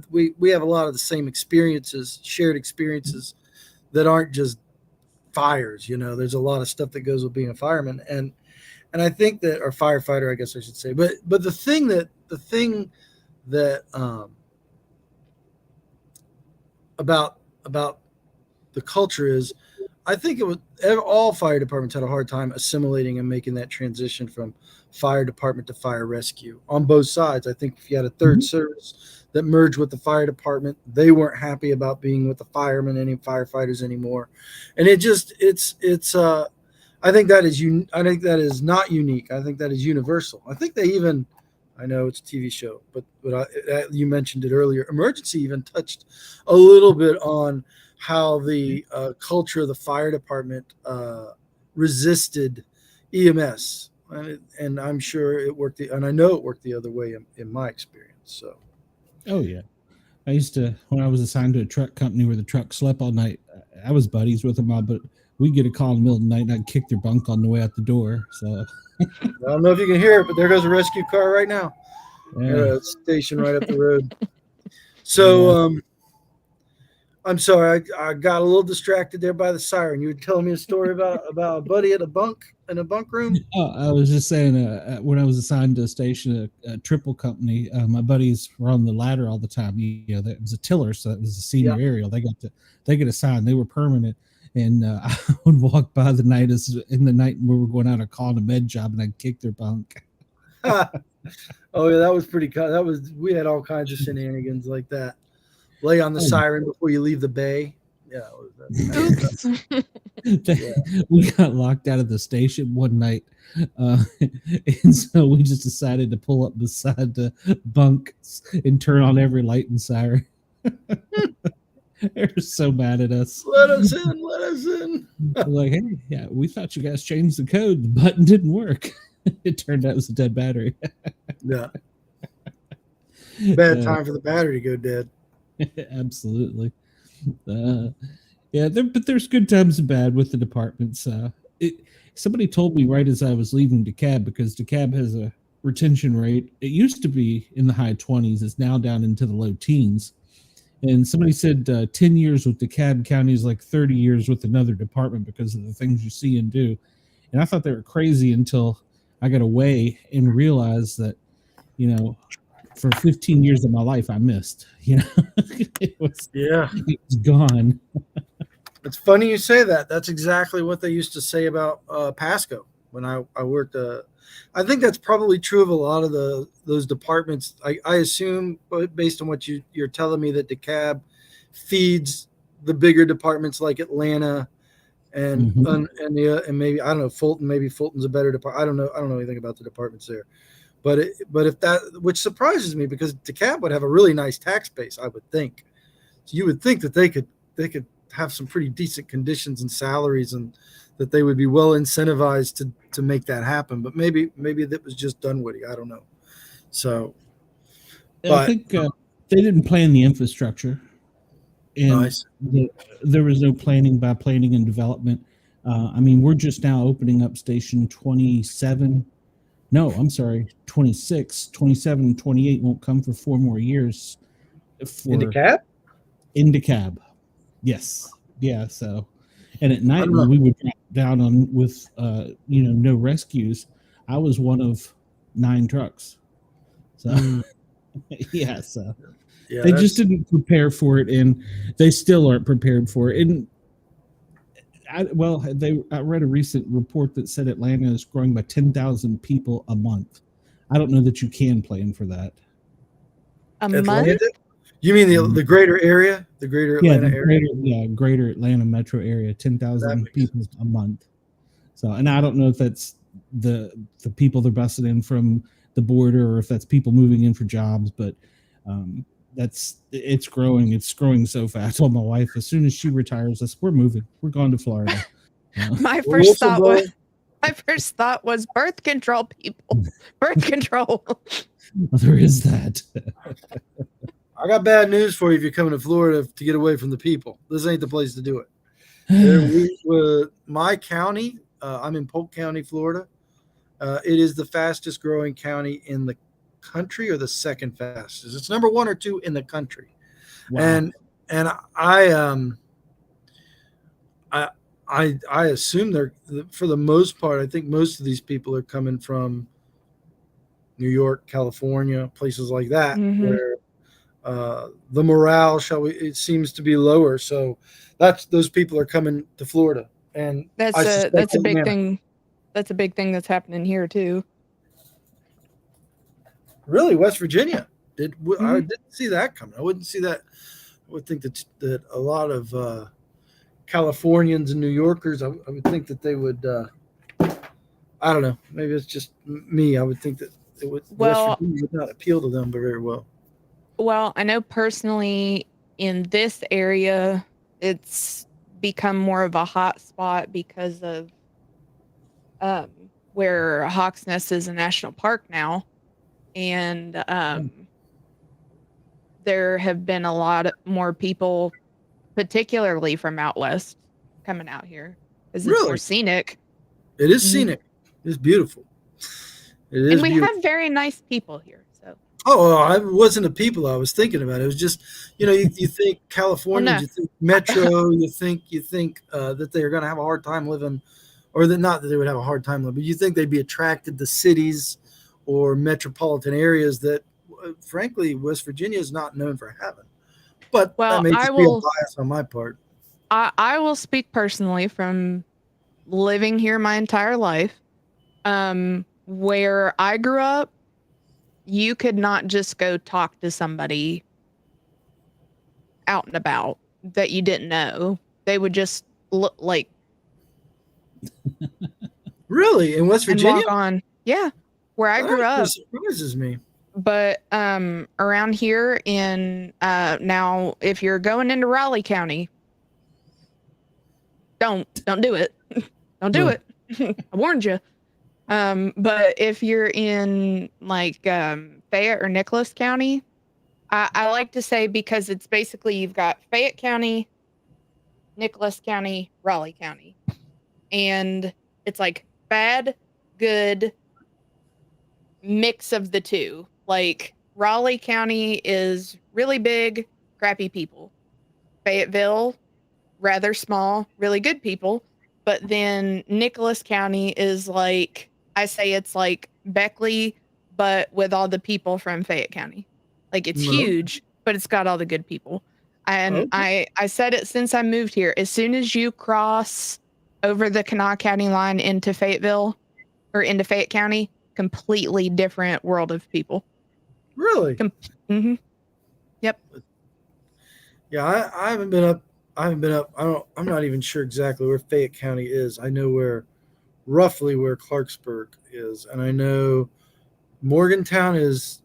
we have a lot of the same experiences, shared experiences that aren't just fires. There's a lot of stuff that goes with being a fireman, and I think that, or firefighter, I guess I should say. But the thing that about the culture is, I think all fire departments had a hard time assimilating and making that transition from fire department to fire rescue on both sides. I think if you had a third service that merged with the fire department, they weren't happy about being with the firemen, any firefighters anymore. And I think that is not unique. I think that is universal. I think I know it's a TV show, but you mentioned it earlier. Emergency even touched a little bit on how the culture of the fire department resisted EMS, and I'm sure it worked, and I know it worked the other way in my experience. So, oh yeah, I used to, when I was assigned to a truck company where the truck slept all night, I was buddies with them all, but we'd get a call in the middle of the night and I'd kick their bunk on the way out the door. So I don't know if you can hear it, but there goes a rescue car right now. yeah. Station right up the road. So, I'm sorry, I got a little distracted there by the siren. You were telling me a story about a buddy in a bunk room. Oh, I was just saying, when I was assigned to a station, a triple company, my buddies were on the ladder all the time. That was a tiller, so it was a senior aerial. They get assigned. They were permanent, and I would walk by in the night when we were going out and calling a med job, and I'd kick their bunk. Oh yeah, that was pretty. We had all kinds of shenanigans like that. Lay on the siren before you leave the bay. Yeah. We got locked out of the station one night, and so we just decided to pull up beside the bunk and turn on every light and siren. They're so mad at us. Let us in. Like, hey, yeah, we thought you guys changed the code. The button didn't work. It turned out it was a dead battery. Yeah. Bad time for the battery to go dead. Absolutely. But there's good times and bad with the departments. Somebody told me right as I was leaving DeKalb, because DeKalb has a retention rate. It used to be in the high 20s. It's now down into the low teens. And somebody said 10 years with DeKalb County is like 30 years with another department because of the things you see and do. And I thought they were crazy until I got away and realized that, for 15 years of my life, I missed. It was gone. It's funny you say that. That's exactly what they used to say about Pasco when I worked. I think that's probably true of a lot of those departments. I assume, based on what you're telling me, that DeKalb feeds the bigger departments like Atlanta and maybe, I don't know, Fulton. Maybe Fulton's a better department. I don't know anything about the departments there. But if that, which surprises me, because DeKalb would have a really nice tax base, I would think. So you would think that they could have some pretty decent conditions and salaries, and that they would be well incentivized to make that happen. But maybe that was just Dunwoody. I don't know. So, I think they didn't plan the infrastructure, and there was no planning by planning and development. We're just now opening up Station 27. No, I'm sorry, 26, 27, and 28 won't come for 4 more years. In DeKalb? In DeKalb, yes. Yeah, so, and at night when we would drop down on with, no rescues, I was one of 9 trucks. So, they just didn't prepare for it, and they still aren't prepared for it. And I read a recent report that said Atlanta is growing by 10,000 people a month. I don't know that you can plan for that. A month? Atlanta? You mean the greater area? The greater Atlanta area? Greater Atlanta metro area, 10,000 people a month. So, and I don't know if that's the people they're busting in from the border or if that's people moving in for jobs, but it's growing. It's growing so fast. I told my wife as soon as she retires, we're moving. We're going to Florida. My first thought was birth control, people. Birth control. There is that. I got bad news for you if you're coming to Florida to get away from the people. This ain't the place to do it. My county, I'm in Polk County, Florida. It is the fastest growing county in the country, or the second fastest. It's number 1 or 2 in the country. Wow. And I assume they're, for the most part, I think most of these people are coming from New York, California, places like that, where the morale, it seems to be lower. So those people are coming to Florida, and that's a big thing. That's a big thing that's happening here too. Really, West Virginia I didn't see that coming. I wouldn't see that. I would think that a lot of Californians and New Yorkers, I would think that they would. I don't know. Maybe it's just me. I would think that West Virginia would not appeal to them very well. Well, I know personally in this area, it's become more of a hot spot because of where Hawks Nest is a national park now. And there have been a lot more people, particularly from out west, coming out here because it's more scenic. It is scenic. It's beautiful. It is. And we have very nice people here. Oh, I wasn't the people I was thinking about. It was just, you think California, you think metro, you think that they're going to have a hard time living, or that not that they would have a hard time living, but you think they'd be attracted to cities or metropolitan areas that, frankly, West Virginia is not known for having. But that may just be a bias on my part. I will speak personally from living here my entire life. Where I grew up, you could not just go talk to somebody out and about that you didn't know. They would just look like. Really? In West Virginia? Walk on. Yeah. Where I grew up. Surprises me. But around here in now, if you're going into Raleigh County, don't do it. Don't do it. I warned you. But if you're in like Fayette or Nicholas County, I like to say, because it's basically you've got Fayette County, Nicholas County, Raleigh County, and it's like bad, good mix of the two. Like Raleigh County is really big, crappy people. Fayetteville, rather small, really good people. But then Nicholas County is like, I say it's like Beckley, but with all the people from Fayette County. Like it's huge, but it's got all the good people. And I said it since I moved here. As soon as you cross over the Kanawha County line into Fayetteville or into Fayette County, completely different world of people. Really? Yep. Yeah, I haven't been up. I'm not even sure exactly where Fayette County is. I know roughly where Clarksburg is, and I know Morgantown is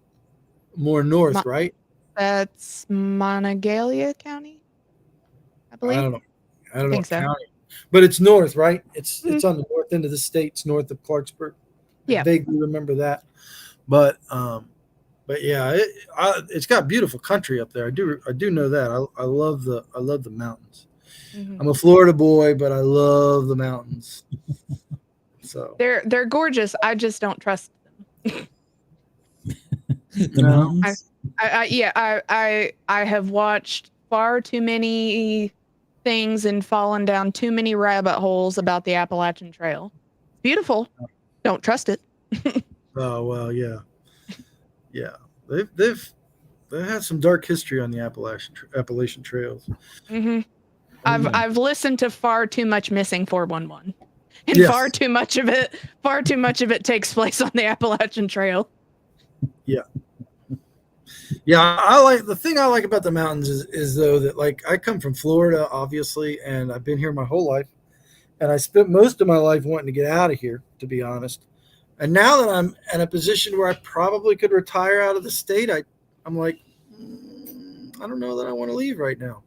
more north, right? That's Monongalia County, I believe. I don't know so. county, but it's north, right? It's on the north end of the states, north of Clarksburg. Yeah, I vaguely remember that, but yeah, it's got beautiful country up there. I do know that. I love the mountains. I'm a Florida boy, but I love the mountains. So they're gorgeous. I just don't trust them. The mountains. I have watched far too many things and fallen down too many rabbit holes about the Appalachian Trail. It's beautiful. Don't trust it. Oh well, yeah. They've had some dark history on the Appalachian trails. I've listened to far too much Missing 411, and Yes. far too much of it takes place on the Appalachian Trail. Yeah, I like the thing I like about the mountains is though that like I come from Florida, obviously, and I've been here my whole life, and I spent most of my life wanting to get out of here, to be honest. And now that I'm in a position where I probably could retire out of the state, I'm like, I don't know that I want to leave right now.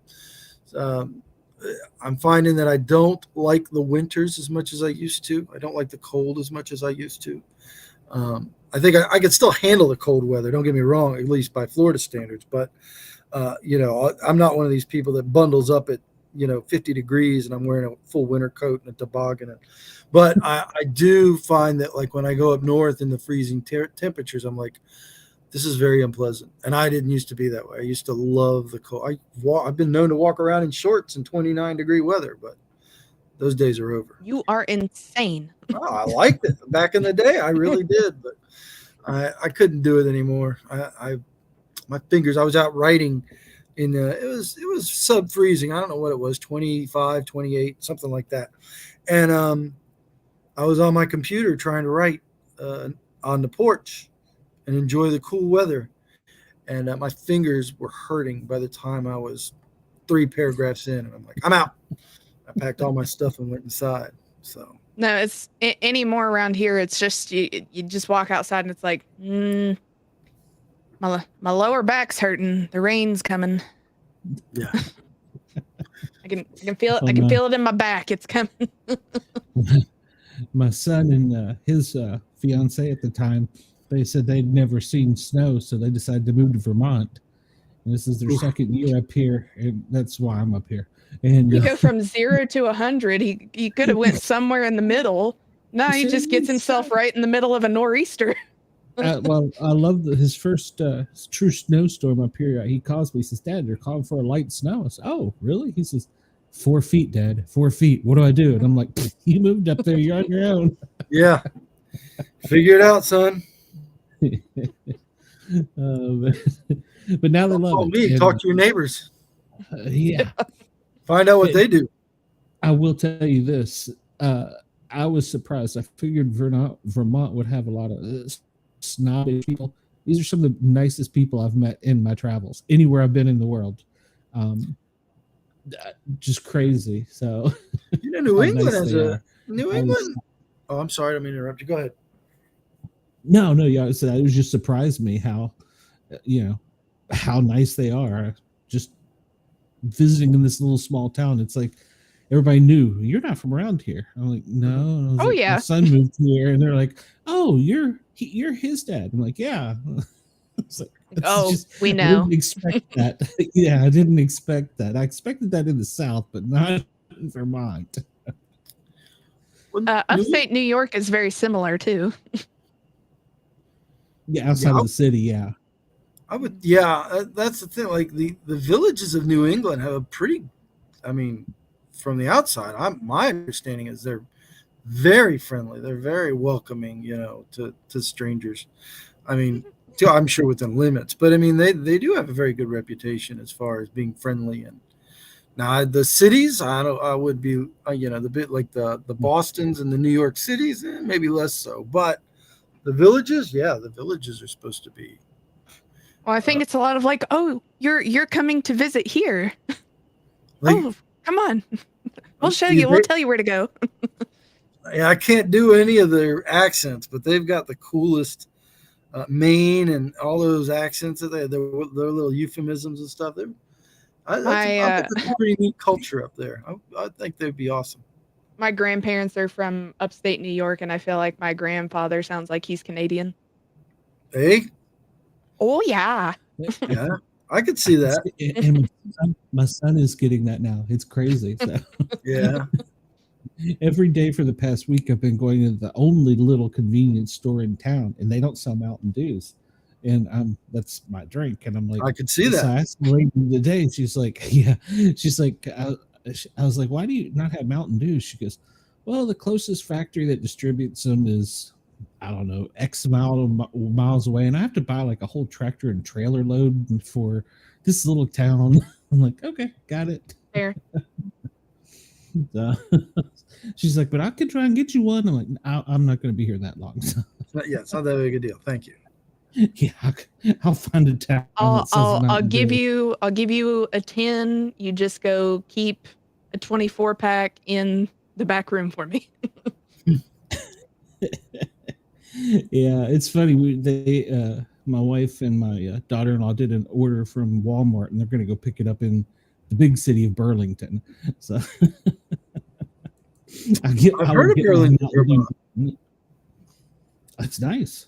I'm finding that I don't like the winters as much as I used to. I don't like the cold as much as I used to. I think I could still handle the cold weather. Don't get me wrong, at least by Florida standards. But, I'm not one of these people that bundles up at, 50 degrees and I'm wearing a full winter coat and a toboggan. But I do find that like when I go up north in the freezing temperatures, I'm like, this is very unpleasant. And I didn't used to be that way. I used to love the cold. I've been known to walk around in shorts in 29-degree weather, but those days are over. You are insane. Oh, I liked it back in the day. I really did, but I couldn't do it anymore. My fingers. I was out writing in it was sub freezing. I don't know what it was, 25, 28, something like that. And I was on my computer trying to write on the porch and enjoy the cool weather, and my fingers were hurting by the time I was 3 paragraphs in, and I'm like, I'm out. I packed all my stuff and went inside. So. No, it's anymore around here. It's just you just walk outside and it's like, my lower back's hurting. The rain's coming. Yeah, I can feel it. I can feel it in my back. It's coming. My son and his fiance at the time, they said they'd never seen snow, so they decided to move to Vermont. And this is their second year up here, and that's why I'm up here. And you go from 0 to 100. He could have went somewhere in the middle. No, he just gets himself right in the middle of a nor'easter. Well, I love his first true snowstorm up here. He calls me. He says, "Dad, they're calling for a light snow." I said, "Oh, really?" He says, 4 feet, Dad. 4 feet. What do I do? And I'm like, "You moved up there. You're on your own." Yeah. Figure it out, son. But now they love it. And, talk to your neighbors. Yeah. Find out what they do. I will tell you this. I was surprised. I figured Vermont would have a lot of snobbish people. These are some of the nicest people I've met in my travels, anywhere I've been in the world. Just crazy. So, New England has New England. Oh, I'm sorry. I didn't interrupt you. Go ahead. No. Yeah, so it was just surprised me how, how nice they are. Just visiting in this little small town, it's like everybody knew you're not from around here. I'm like, no. Oh, yeah. My son moved here, and they're like, oh, you're his dad. I'm like, yeah. We know. I didn't expect that. Yeah, I didn't expect that. I expected that in the South, but not in Vermont. Upstate New York is very similar too. Yeah, outside of the city, yeah. That's the thing. Like the villages of New England have a pretty, from the outside, my understanding is they're very friendly. They're very welcoming, to strangers. I'm sure within limits, but they do have a very good reputation as far as being friendly. And now the cities, I would be, the bit like the Bostons and the New York cities, maybe less so, but the villages, the villages are supposed to be. Well, I think it's a lot of like, oh, you're coming to visit here. Oh, come on. We'll show you. We'll tell you where to go. Yeah, I can't do any of their accents, but they've got the coolest Maine and all those accents that their little euphemisms and stuff. I think it's a pretty neat culture up there. I think they'd be awesome. My grandparents are from upstate New York, and I feel like my grandfather sounds like he's Canadian. Hey? Oh, yeah. Yeah, I could see that. And my son is getting that now. It's crazy. So. Yeah. Every day for the past week, I've been going to the only little convenience store in town, and they don't sell Mountain Dews. And that's my drink. And I'm like, I could see that. So I asked the lady today, she's like, yeah. She's like, I was like, why do you not have Mountain Dew? She goes, well, the closest factory that distributes them is, I don't know, X miles away. And I have to buy like a whole tractor and trailer load for this little town. I'm like, okay, got it. Fair. So, she's like, but I could try and get you one. I'm like, I'm not going to be here that long. So, It's not that big a deal. Thank you. yeah, I'll find a town that says I'll give you a 10. You just go keep a 24 pack in the back room for me. Yeah, it's funny. My wife and my daughter-in-law did an order from Walmart, and they're going to go pick it up in the big city of Burlington. So I've heard of Burlington. That's nice.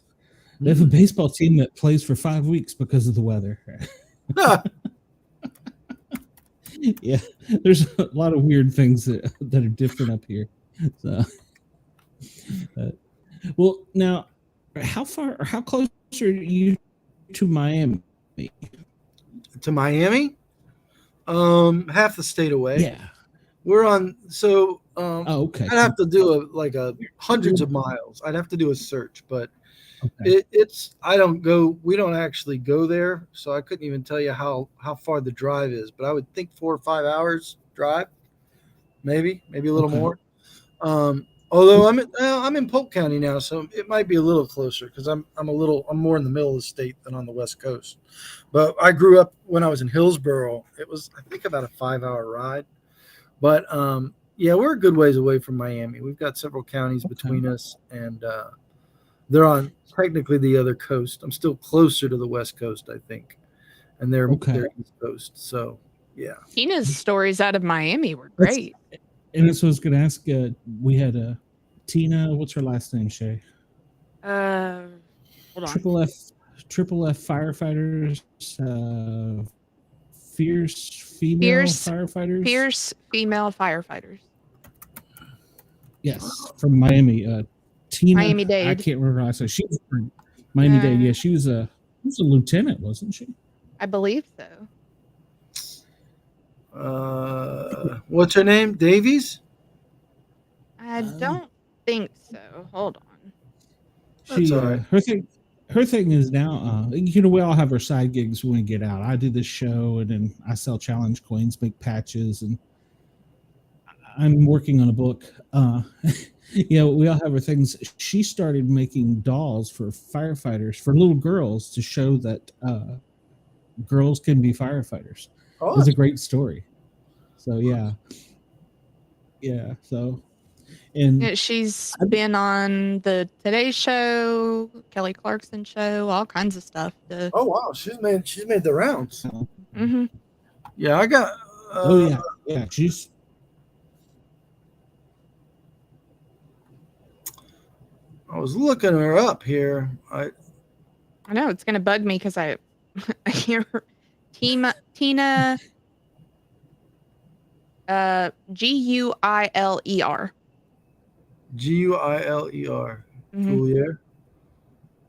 They have a baseball team that plays for 5 weeks because of the weather. Yeah, there's a lot of weird things that are different up here. So, well, now, how close are you to Miami? To Miami? Half the state away. Yeah. We're on. So, okay. I'd have to do hundreds of miles. I'd have to do a search, but okay. We don't actually go there, so I couldn't even tell you how far the drive is. But I would think 4 or 5 hours drive, maybe a little more. Although I'm in Polk County now, so it might be a little closer because I'm more in the middle of the state than on the West Coast. But I grew up when I was in Hillsborough. It was, I think, about a 5-hour ride. But yeah, we're a good ways away from Miami. We've got several counties between us, and they're on technically the other coast. I'm still closer to the West Coast, I think, and they're East Coast. So yeah. Tina's stories out of Miami were great. And that's what I was going to ask. We had Tina. What's her last name, Shay? Hold on. Triple F firefighters. Fierce female firefighters. Fierce female firefighters. Yes, from Miami. Tina. Miami-Dade. I can't remember how I said. She was from Miami-Dade. Yeah, she was a lieutenant, wasn't she? I believe so. What's her name? Davies? I don't think so. Hold on. She, her thing is now, we all have our side gigs when we get out. I do this show, and then I sell challenge coins, make patches, and I'm working on a book. We all have our things. She started making dolls for firefighters, for little girls, to show that girls can be firefighters. Oh, it was a great story. So yeah. So, and she's been on the Today Show, Kelly Clarkson Show, all kinds of stuff. Oh wow, she's made the rounds. Mm-hmm. Yeah, I got. Yeah. She's. I was looking her up here. I know it's gonna bug me because I hear Tina. Guiler. Guiler.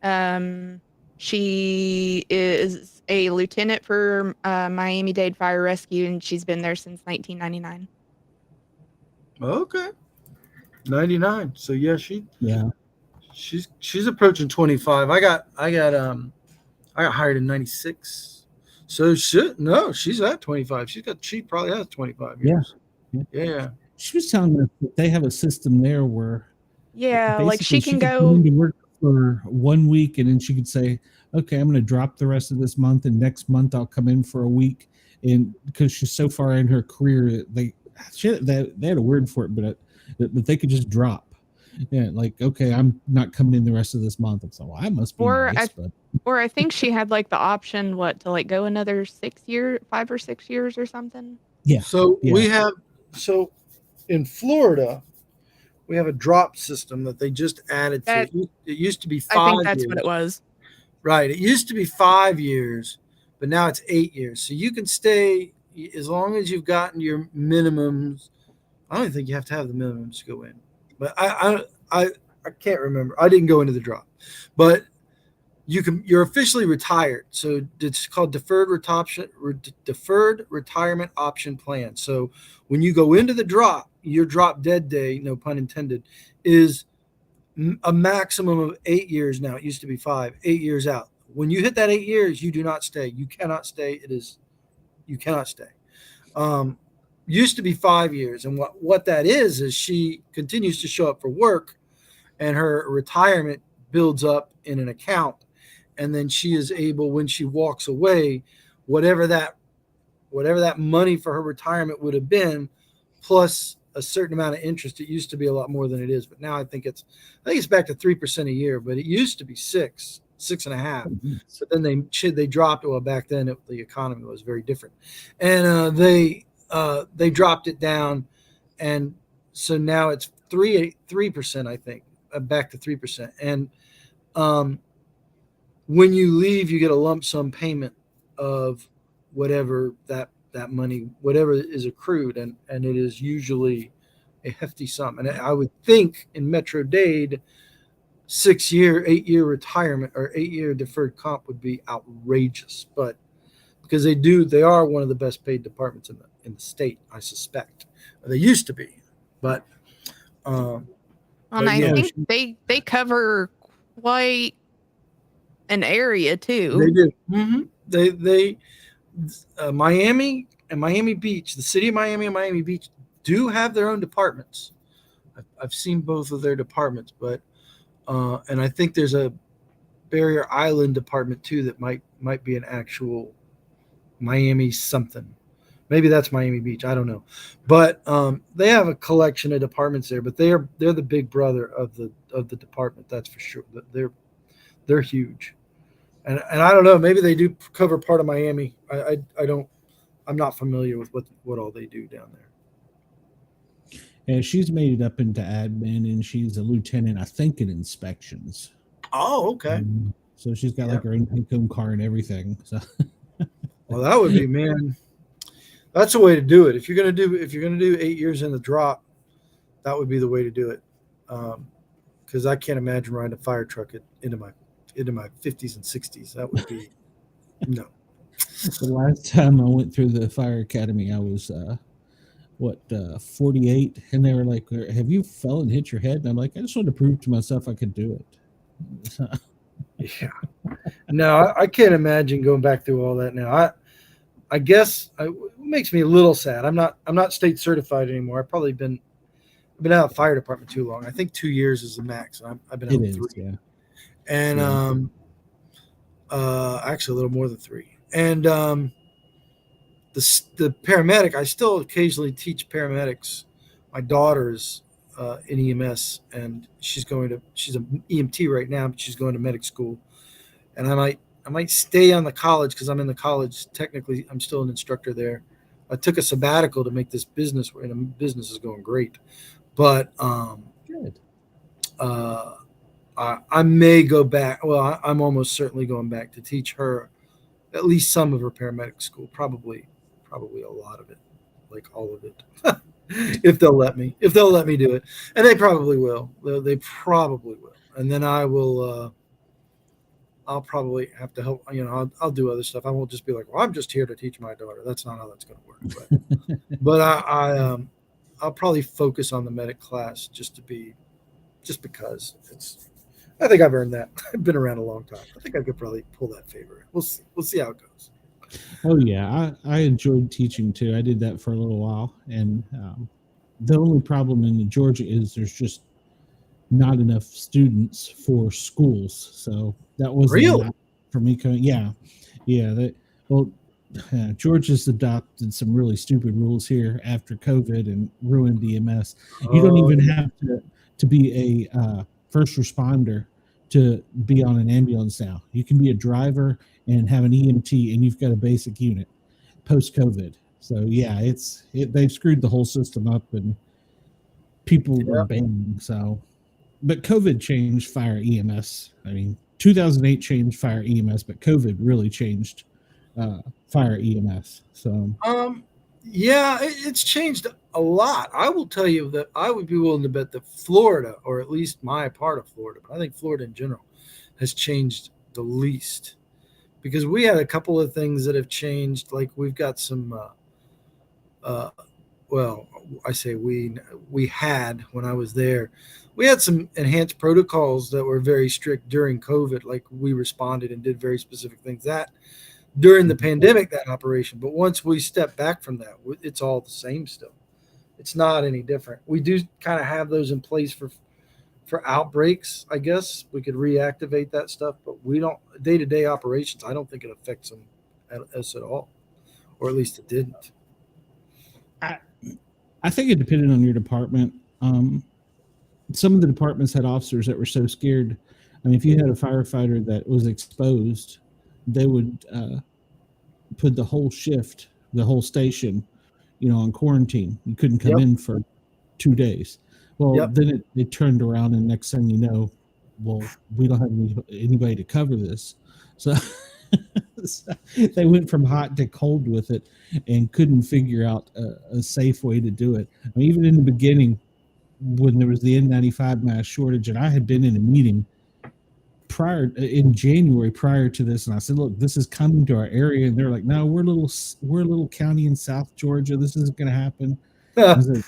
Mm-hmm. She is a lieutenant for Miami-Dade Fire Rescue, and she's been there since 1999. Okay, 99. So yeah, she's approaching 25. I got hired in 96. So she's at 25. She probably has 25 years. Yeah. She was telling us that they have a system there where like she can go come to work for 1 week, and then she could say, okay, I'm going to drop the rest of this month, and next month I'll come in for a week. And because she's so far in her career, they had a word for it, but they could just drop. Yeah, like, okay, I'm not coming in the rest of this month. So I must be nice, or I think she had like the option to like go another 5 or 6 years or something. Yeah. So we have in Florida, we have a drop system that they just added to. It used to be 5 years. I think that's what it was. Right. It used to be 5 years, but now it's 8 years. So you can stay as long as you've gotten your minimums. I don't think you have to have the minimums to go in. But I can't remember. I didn't go into the drop, but you're officially retired. So it's called deferred retirement option plan. So when you go into the drop, your drop dead day, no pun intended, is a maximum of 8 years now. It used to be 5, 8 years out. When you hit that 8 years, you do not stay. You cannot stay. You cannot stay. used to be 5 years. And what that is she continues to show up for work, and her retirement builds up in an account. And then she is able, when she walks away, whatever that money for her retirement would have been, plus a certain amount of interest. It used to be a lot more than it is, but now I think it's back to 3% a year, but it used to be 6.5%. But then they dropped it. Well, back then the economy was very different, and they dropped it down, and so now it's 3%. I think back to 3%. And when you leave, you get a lump sum payment of whatever that money, whatever is accrued, and it is usually a hefty sum. And I would think in Metro-Dade, 8-year retirement or 8-year deferred comp would be outrageous, but because they are one of the best paid departments in the state, I suspect. They used to be, but and I think they cover quite an area too. They do. Mm-hmm. They Miami and Miami Beach, the city of Miami and Miami Beach do have their own departments. I've seen both of their departments, but and I think there's a Barrier Island department too that might be an actual Miami something. Maybe that's Miami Beach. I don't know, but they have a collection of departments there. But they're the big brother of the department. That's for sure. They're huge, and I don't know. Maybe they do cover part of Miami. I'm not familiar with what all they do down there. And she's made it up into admin, and she's a lieutenant, I think, in inspections. Oh, okay. So she's got like her own take-home car and everything. So, well, that would be, man. That's the way to do it. If you're gonna do 8 years in the drop, that would be the way to do it. Because I can't imagine riding a fire truck into my 50s and 60s. That would be no. The last time I went through the fire academy, I was 48, and they were like, "Have you fell and hit your head?" And I'm like, "I just wanted to prove to myself I could do it." Yeah. No, I can't imagine going back through all that now. I guess it makes me a little sad. I'm not state certified anymore. I've been out of the fire department too long. I think 2 years is the max. I've been out 3. Yeah. And actually a little more than 3. And the paramedic, I still occasionally teach paramedics. My daughter's in EMS, and she's an EMT right now, but she's going to medic school. And I might stay on the college because I'm in the college. Technically, I'm still an instructor there. I took a sabbatical to make this business, and the business is going great. But good. I may go back. Well, I'm almost certainly going back to teach her at least some of her paramedic school. Probably a lot of it, like all of it, if they'll let me do it. And they probably will. They probably will. And then I will. I'll probably have to help. I'll do other stuff. I won't just be like, well, I'm just here to teach my daughter. That's not how that's going to work. But I'll probably focus on the medic class just because it's. I think I've earned that. I've been around a long time. I think I could probably pull that favor. We'll see. We'll see how it goes. Oh yeah, I enjoyed teaching too. I did that for a little while, and the only problem in Georgia is there's just not enough students for schools. So that was really for me. Georgia's adopted some really stupid rules here after COVID and ruined EMS. You don't even have to be a first responder to be on an ambulance now. You can be a driver and have an EMT, and you've got a basic unit post-COVID. So yeah, they've screwed the whole system up, and people were banned. So, but COVID changed fire EMS. I mean, 2008 changed fire EMS, but COVID really changed fire EMS. So yeah, it's changed a lot. I will tell you that I would be willing to bet that Florida, or at least my part of Florida, but I think Florida in general, has changed the least, because we had a couple of things that have changed. Like we've got some, well, I say we had, when I was there, we had some enhanced protocols that were very strict during COVID. Like we responded and did very specific things. during the pandemic, that operation. But once we step back from that, it's all the same still. It's not any different. We do kind of have those in place for outbreaks. I guess we could reactivate that stuff, but we don't day-to-day operations. I don't think it affects them us at all, or at least it didn't. I think it depended on your department. Some of the departments had officers that were so scared. I mean, if you had a firefighter that was exposed, they would put the whole shift, the whole station, on quarantine. You couldn't come in for 2 days. Well, then it turned around, and next thing you know, well, we don't have anybody to cover this. So they went from hot to cold with it and couldn't figure out a safe way to do it. I mean, even in the beginning, when there was the N95 mask shortage, and I had been in a meeting in January prior to this, and I said, "Look, this is coming to our area," and they're like, "No, we're a little county in South Georgia. This isn't going to happen." I said,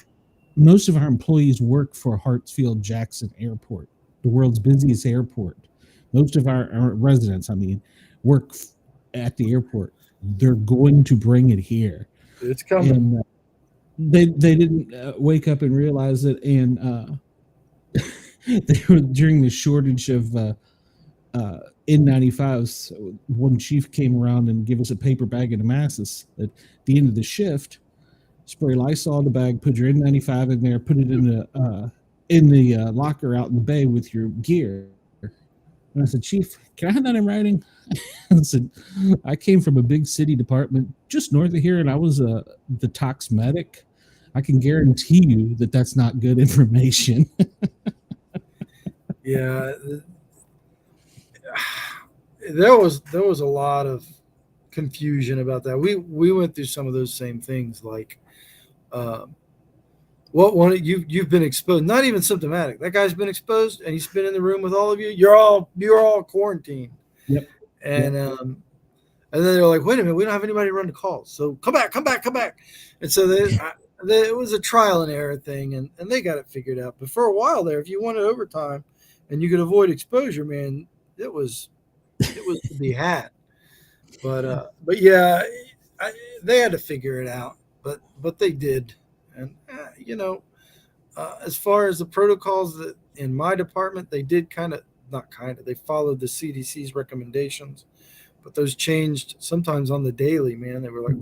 most of our employees work for Hartsfield Jackson Airport, the world's busiest airport. Most of our residents, work at the airport. They're going to bring it here. It's coming. And, they didn't wake up and realize it, and they were during the shortage of N95s. One chief came around and gave us a paper bag of the masses at the end of the shift. Spray Lysol in the bag, put your N95 in there, put it in the locker out in the bay with your gear. And I said, "Chief, can I have that in writing?" I said, "I came from a big city department just north of here, and I was the tox medic. I can guarantee you that that's not good information." Yeah, there was a lot of confusion about that. We went through some of those same things, like what one you've been exposed, not even symptomatic. That guy's been exposed, and he's been in the room with all of you. You're all quarantined. Yep. And and then they're like, "Wait a minute, we don't have anybody to run the calls. So come back." And so it was a trial and error thing, and they got it figured out. But for a while there, if you wanted overtime and you could avoid exposure, man, it was to be had. But yeah, they had to figure it out. But they did. And as far as the protocols that in my department, they did they followed the CDC's recommendations, but those changed sometimes on the daily, man. They were like,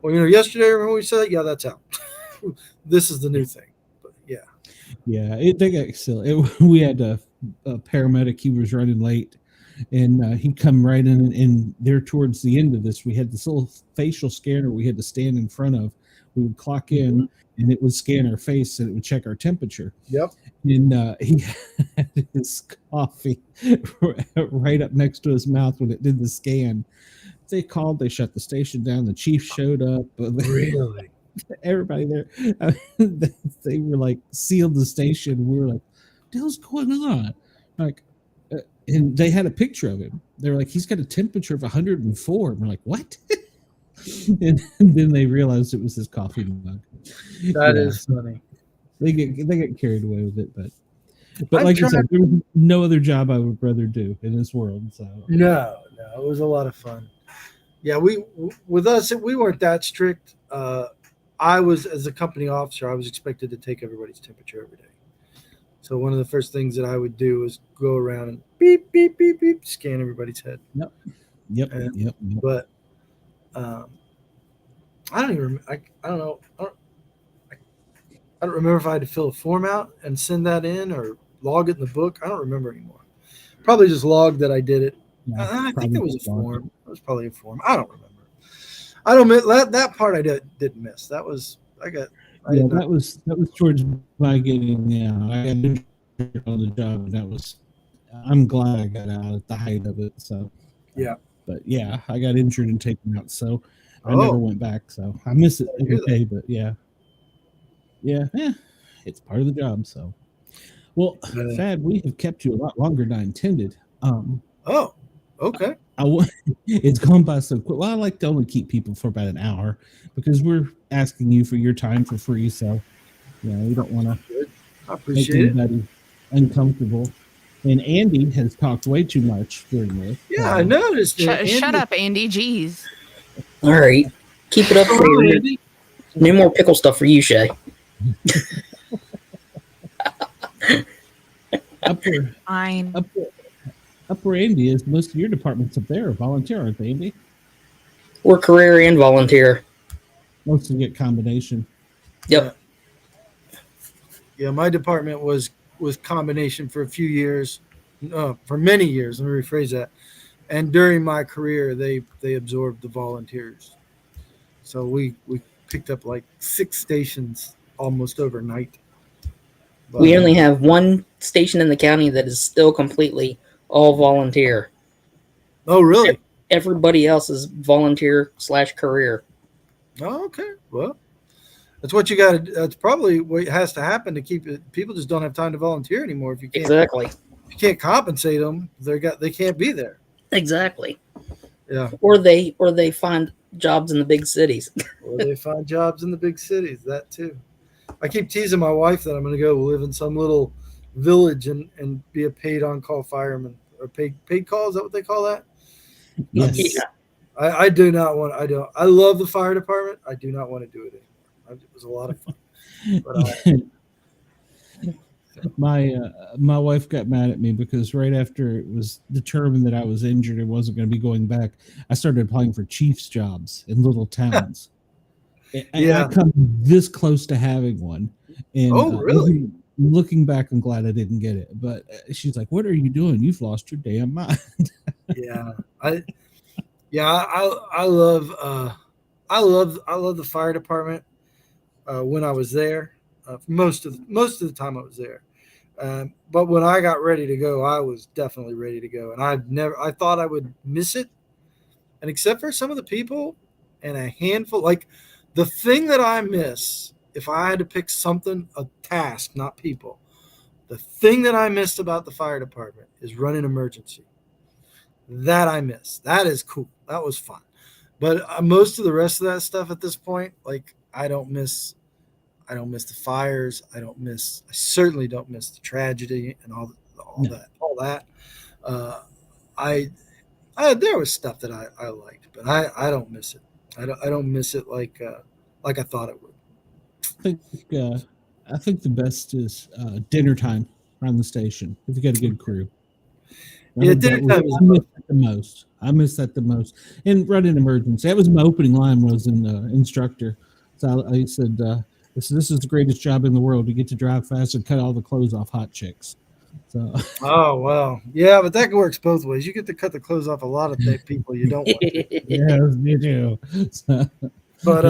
"Well, yesterday, remember we said that? Yeah, that's out." This is the new thing. But yeah. They got silly. We had a paramedic. He was running late, and he'd come right in, and there towards the end of this, we had this little facial scanner we had to stand in front of. We would clock in, and it would scan our face, and it would check our temperature. Yep. And he had his coffee right up next to his mouth when it did the scan. They called. They shut the station down. The chief showed up. Really? Everybody there. They were like sealed the station. We were like, "What the hell's going on?" Like, and they had a picture of him. They were like, "He's got a temperature of 104." And we're like, "What?" And then they realized it was his coffee mug. That is funny. They get carried away with it, but like I said, there was no other job I would rather do in this world. So no, it was a lot of fun. Yeah, with us, we weren't that strict. I was, as a company officer, I was expected to take everybody's temperature every day. So one of the first things that I would do was go around and beep, beep, beep, beep, scan everybody's head. Yep. But I don't even remember. I don't know. I don't remember if I had to fill a form out and send that in or log it in the book. I don't remember anymore. Probably just log that I did it. Yeah, I think it was a form. It was probably a form. I don't remember. I don't miss that part. I didn't miss. That was that was towards my getting I got injured on the job, and that was. I'm glad I got out at the height of it. So yeah, but yeah, I got injured and taken out, so I never went back. So I miss it every day. But yeah, it's part of the job. So, well, Thad, we have kept you a lot longer than I intended. Oh, okay. It's gone by so quick. Well, I like to only keep people for about an hour because we're asking you for your time for free. So, we don't want to I appreciate make anybody uncomfortable. And Andy has talked way too much during this. Yeah, I noticed. Shut up, Andy. Jeez. All right. Keep it up for you. Andy. No more pickle stuff for you, Shay. Fine. Upper Andy is most of your departments up there are volunteer, aren't they, Andy? We're career and volunteer. Most of get combination. Yep. Yeah, my department was combination for a few years, for many years. Let me rephrase that. And during my career, they absorbed the volunteers. So we picked up like 6 stations almost overnight. But, We only have one station in the county that is still completely all volunteer. Oh, really? Everybody else is volunteer/career. Oh, okay. Well, that's what you got to. That's probably what has to happen to keep it. People just don't have time to volunteer anymore. If you can't, Exactly. if you can't compensate them, they can't be there. Exactly. Yeah. Or they find jobs in the big cities. Or they find jobs in the big cities. That too. I keep teasing my wife that I'm going to go live in some little village and be a paid on-call fireman or paid call. Is that what they call that? Yes. Yeah. I do not want. I love the fire department. I do not want to do it anymore. It was a lot of fun. But my wife got mad at me because right after it was determined that I was injured and wasn't going to be going back, I started applying for chief's jobs in little towns. And Yeah. I come this close to having one. And Oh, really? Looking back, I'm glad I didn't get it. But she's like, "What are you doing? You've lost your damn mind." yeah, I love the fire department. When I was there, most of the time I was there. But when I got ready to go, I was definitely ready to go, and I thought I would miss it, and except for some of the people and a handful, like the thing that I miss, if I had to pick something, a task, not people, the thing that I missed about the fire department is running emergency. That I miss. That is cool. That was fun. But most of the rest of that stuff at this point, like I don't miss the fires. I certainly don't miss the tragedy and all that. There was stuff that I liked, but I don't miss it. I don't miss it like I thought it would. I think the best is dinner time around the station if you got a good crew. Yeah, dinner time is I miss that the most. And running emergency. That was my opening line was an instructor. So I said, this is the greatest job in the world. You get to drive fast and cut all the clothes off hot chicks. So. Oh, well. Yeah, but that works both ways. You get to cut the clothes off a lot of people you don't want to. Yes, you do. So, but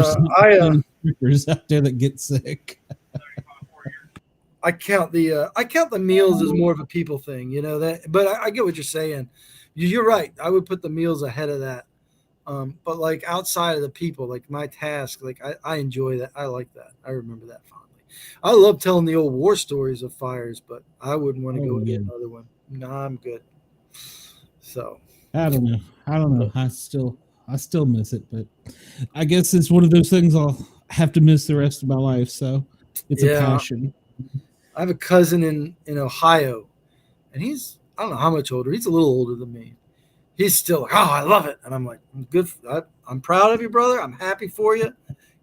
there's out there that get sick. I count the meals as more of a people thing, that. But I get what you're saying. You're right. I would put the meals ahead of that. But like outside of the people, like my task, like I enjoy that. I like that. I remember that fondly. I love telling the old war stories of fires, but I wouldn't want to go into another one. No, I'm good. So I don't know. I still miss it, but I guess it's one of those things I'll have to miss the rest of my life. So it's a passion. I have a cousin in Ohio, and he's, I don't know how much older. He's a little older than me. He's still like, oh, I love it. And I'm like, I'm good. I'm proud of you, brother. I'm happy for you.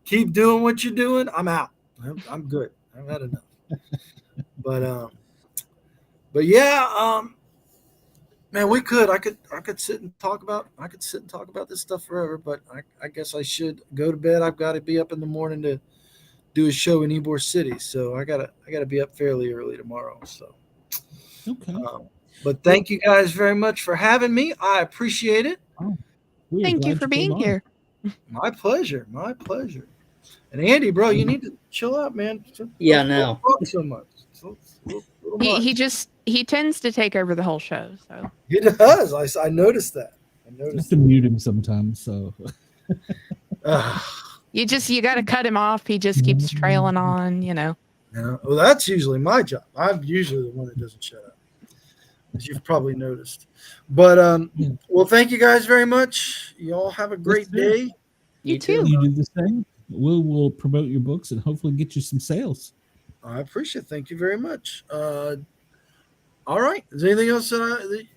Keep doing what you're doing. I'm out. I'm good. I've had enough. But yeah, man, I could sit and talk about this stuff forever, but I guess I should go to bed. I've got to be up in the morning to do a show in Ybor City. So I gotta be up fairly early tomorrow. So okay. But thank you guys very much for having me. I appreciate it. Thank you for being here. My pleasure. And Andy, bro, you need to chill out, man. Yeah, no. Don't talk so much. He tends to take over the whole show. So He does. I noticed that. I have to mute him sometimes. So you got to cut him off. He just keeps trailing on. Yeah. Well, that's usually my job. I'm usually the one that doesn't shut up, as you've probably noticed. But well, thank you guys very much. You all have a great day. You too. You do the same. We'll promote your books and hopefully get you some sales. I appreciate it. Thank you very much. All right. Is there anything else any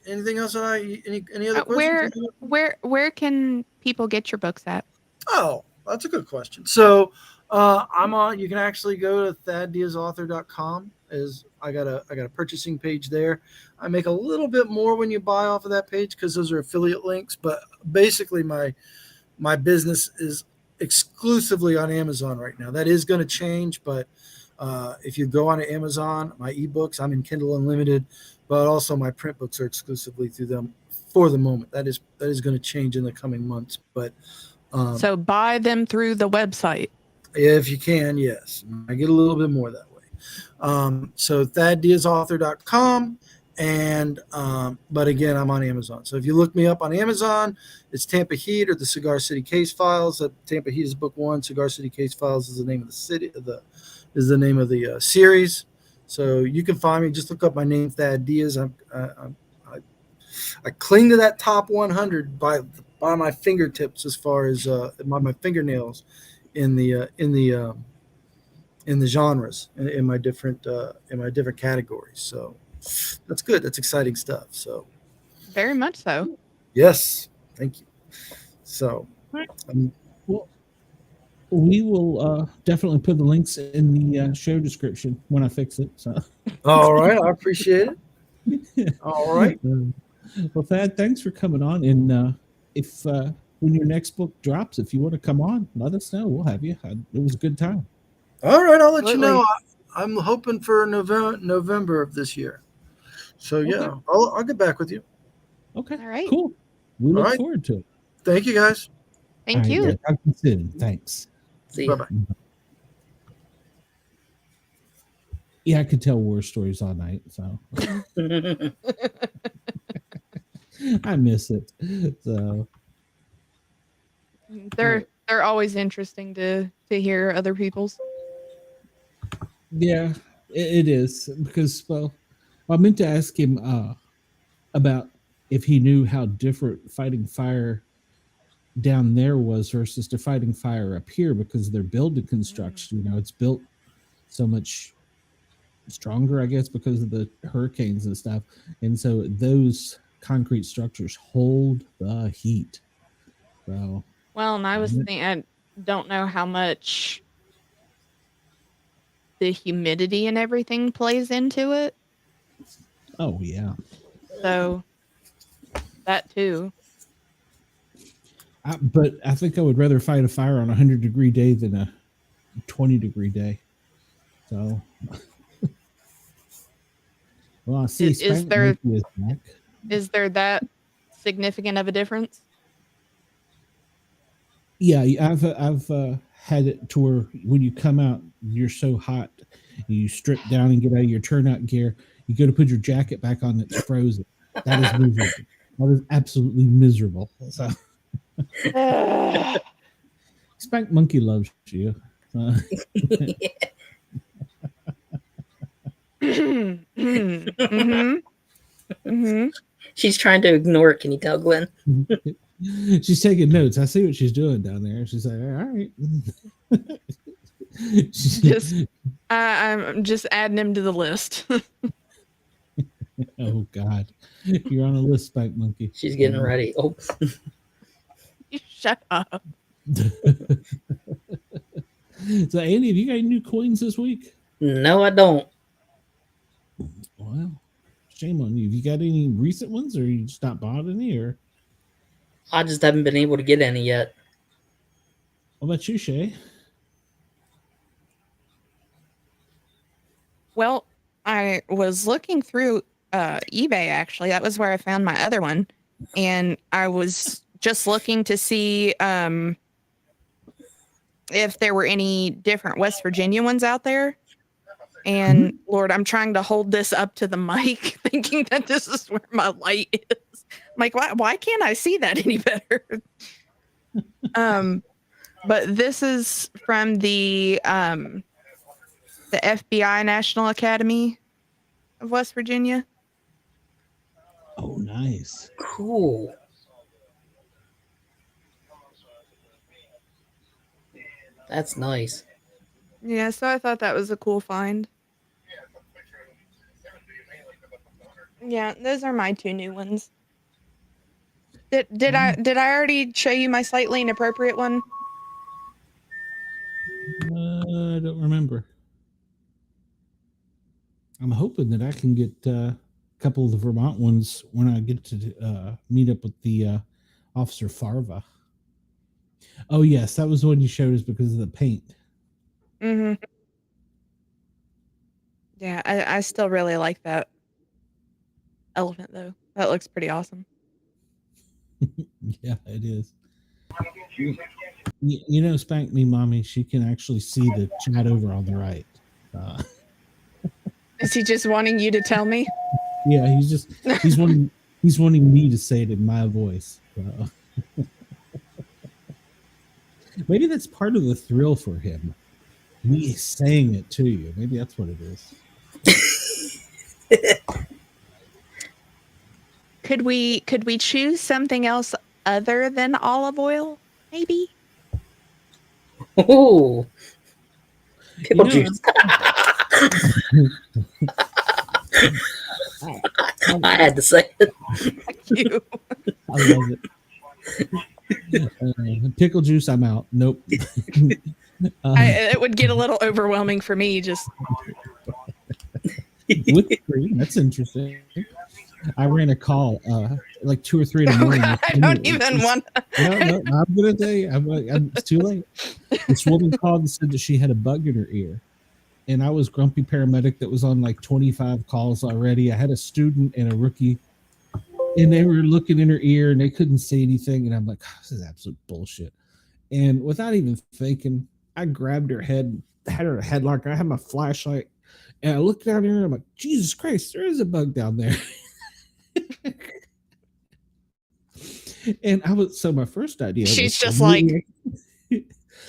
other questions? Where can people get your books at? Oh, that's a good question. So I'm on. You can actually go to thaddiazauthor.com. I got a purchasing page there. I make a little bit more when you buy off of that page because those are affiliate links. But basically, my business is exclusively on Amazon right now. That is going to change, but if you go on Amazon, my ebooks, I'm in Kindle Unlimited, but also my print books are exclusively through them for the moment. That is going to change in the coming months. But so buy them through the website. if you can, yes. I get a little bit more that way. So thaddiazauthor.com. And but again, I'm on Amazon. So if you look me up on Amazon, it's Tampa Heat or the Cigar City Case Files. Tampa Heat is book 1. Cigar City Case Files is the name of the city. Is the name of the series. So you can find me. Just look up my name, Thad Diaz. I cling to that top 100 by my fingertips as far as my fingernails in the genres in my different categories. So that's good. That's exciting stuff. So very much so. Yes, thank you. So well, we will definitely put the links in the show description when I fix it. So all right, I appreciate it. All right. Well, Thad, thanks for coming on. And if when your next book drops, if you want to come on, let us know. We'll have you. It was a good time. All right, I'll let you know. I'm hoping for November of this year. So yeah, I'll get back with you. Okay. All right. Cool. We look forward to it. Thank you, guys. Thank you. Yeah, talk to you soon. Thanks. See you. Bye-bye. Yeah, I could tell war stories all night, so I miss it. So they're always interesting to hear other people's. Yeah, it is because I meant to ask him about if he knew how different fighting fire down there was versus the fighting fire up here because their building construction, it's built so much stronger, I guess, because of the hurricanes and stuff. And so those concrete structures hold the heat. So, well, and I was thinking, I don't know how much the humidity and everything plays into it. Oh, yeah. So that too. But I think I would rather fight a fire on a 100-degree day than a 20-degree day. So, well, I see. Is there that significant of a difference? Yeah, I've had it to where when you come out, you're so hot, you strip down and get out of your turnout gear. You go to put your jacket back on, it's frozen. That is miserable. That is absolutely miserable. So. Spank Monkey loves you. She's trying to ignore it. Can you tell, Glenn? She's taking notes. I see what she's doing down there. She's like, all right. I'm just adding him to the list. Oh, God. You're on a list, Spank Monkey. She's getting ready. Oh. You shut up. So, Andy, have you got any new coins this week? No, I don't. Well, shame on you. Have you got any recent ones, or you just not bought any? Or I just haven't been able to get any yet. What about you, Shay? Well, I was looking through eBay, actually. That was where I found my other one. And I was just looking to see if there were any different West Virginia ones out there. And Lord, I'm trying to hold this up to the mic, thinking that this is where my light is. I'm like, why can't I see that any better? But this is from the FBI National Academy of West Virginia. Oh, nice. Cool. That's nice. Yeah, so I thought that was a cool find. Yeah, those are my 2 new ones. Did I already show you my slightly inappropriate one? I don't remember. I'm hoping that I can get a couple of the Vermont ones when I get to meet up with the Officer Farva. Oh yes, that was the one you showed us because of the paint. Mm-hmm. Yeah, I still really like that elephant though. That looks pretty awesome. Yeah, it is. You know, Spank Me Mommy, she can actually see the chat over on the right. Is he just wanting you to tell me? Yeah, he's wanting me to say it in my voice. Maybe that's part of the thrill for him. Me saying it to you. Maybe that's what it is. Could we choose something else other than olive oil? Maybe. Oh, pickle juice. I had to say it. Thank you. I love it. Pickle juice, I'm out. Nope. It would get a little overwhelming for me. Just with cream, that's interesting. I ran a call like 2 or 3 in the morning. God, I don't even want. No, I'm gonna tell you, it's too late. This woman called and said that she had a bug in her ear, and I was grumpy paramedic that was on like 25 calls already. I had a student and a rookie, and they were looking in her ear and they couldn't see anything, and I'm like, oh, this is absolute bullshit. And without even thinking, I grabbed her head, had her headlock. I had my flashlight, and I looked down here and I'm like, Jesus Christ, there is a bug down there. And so my first idea she's just like,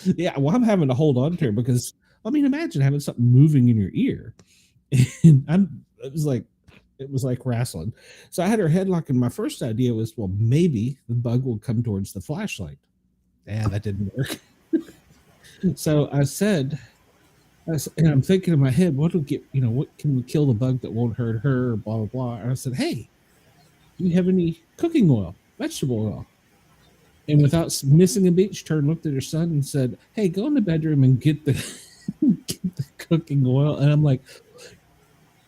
yeah, well, I'm having to hold on to her because I mean, imagine having something moving in your ear. And it was like wrestling. So I had her headlock, and my first idea was, well, maybe the bug will come towards the flashlight. Yeah, that didn't work. So I said, and I'm thinking in my head, what can we kill the bug that won't hurt her, blah, blah, blah. And I said, hey, do you have any cooking oil, vegetable oil? And without missing a beat, she turned, looked at her son and said, hey, go in the bedroom and get the cooking oil. And I'm like,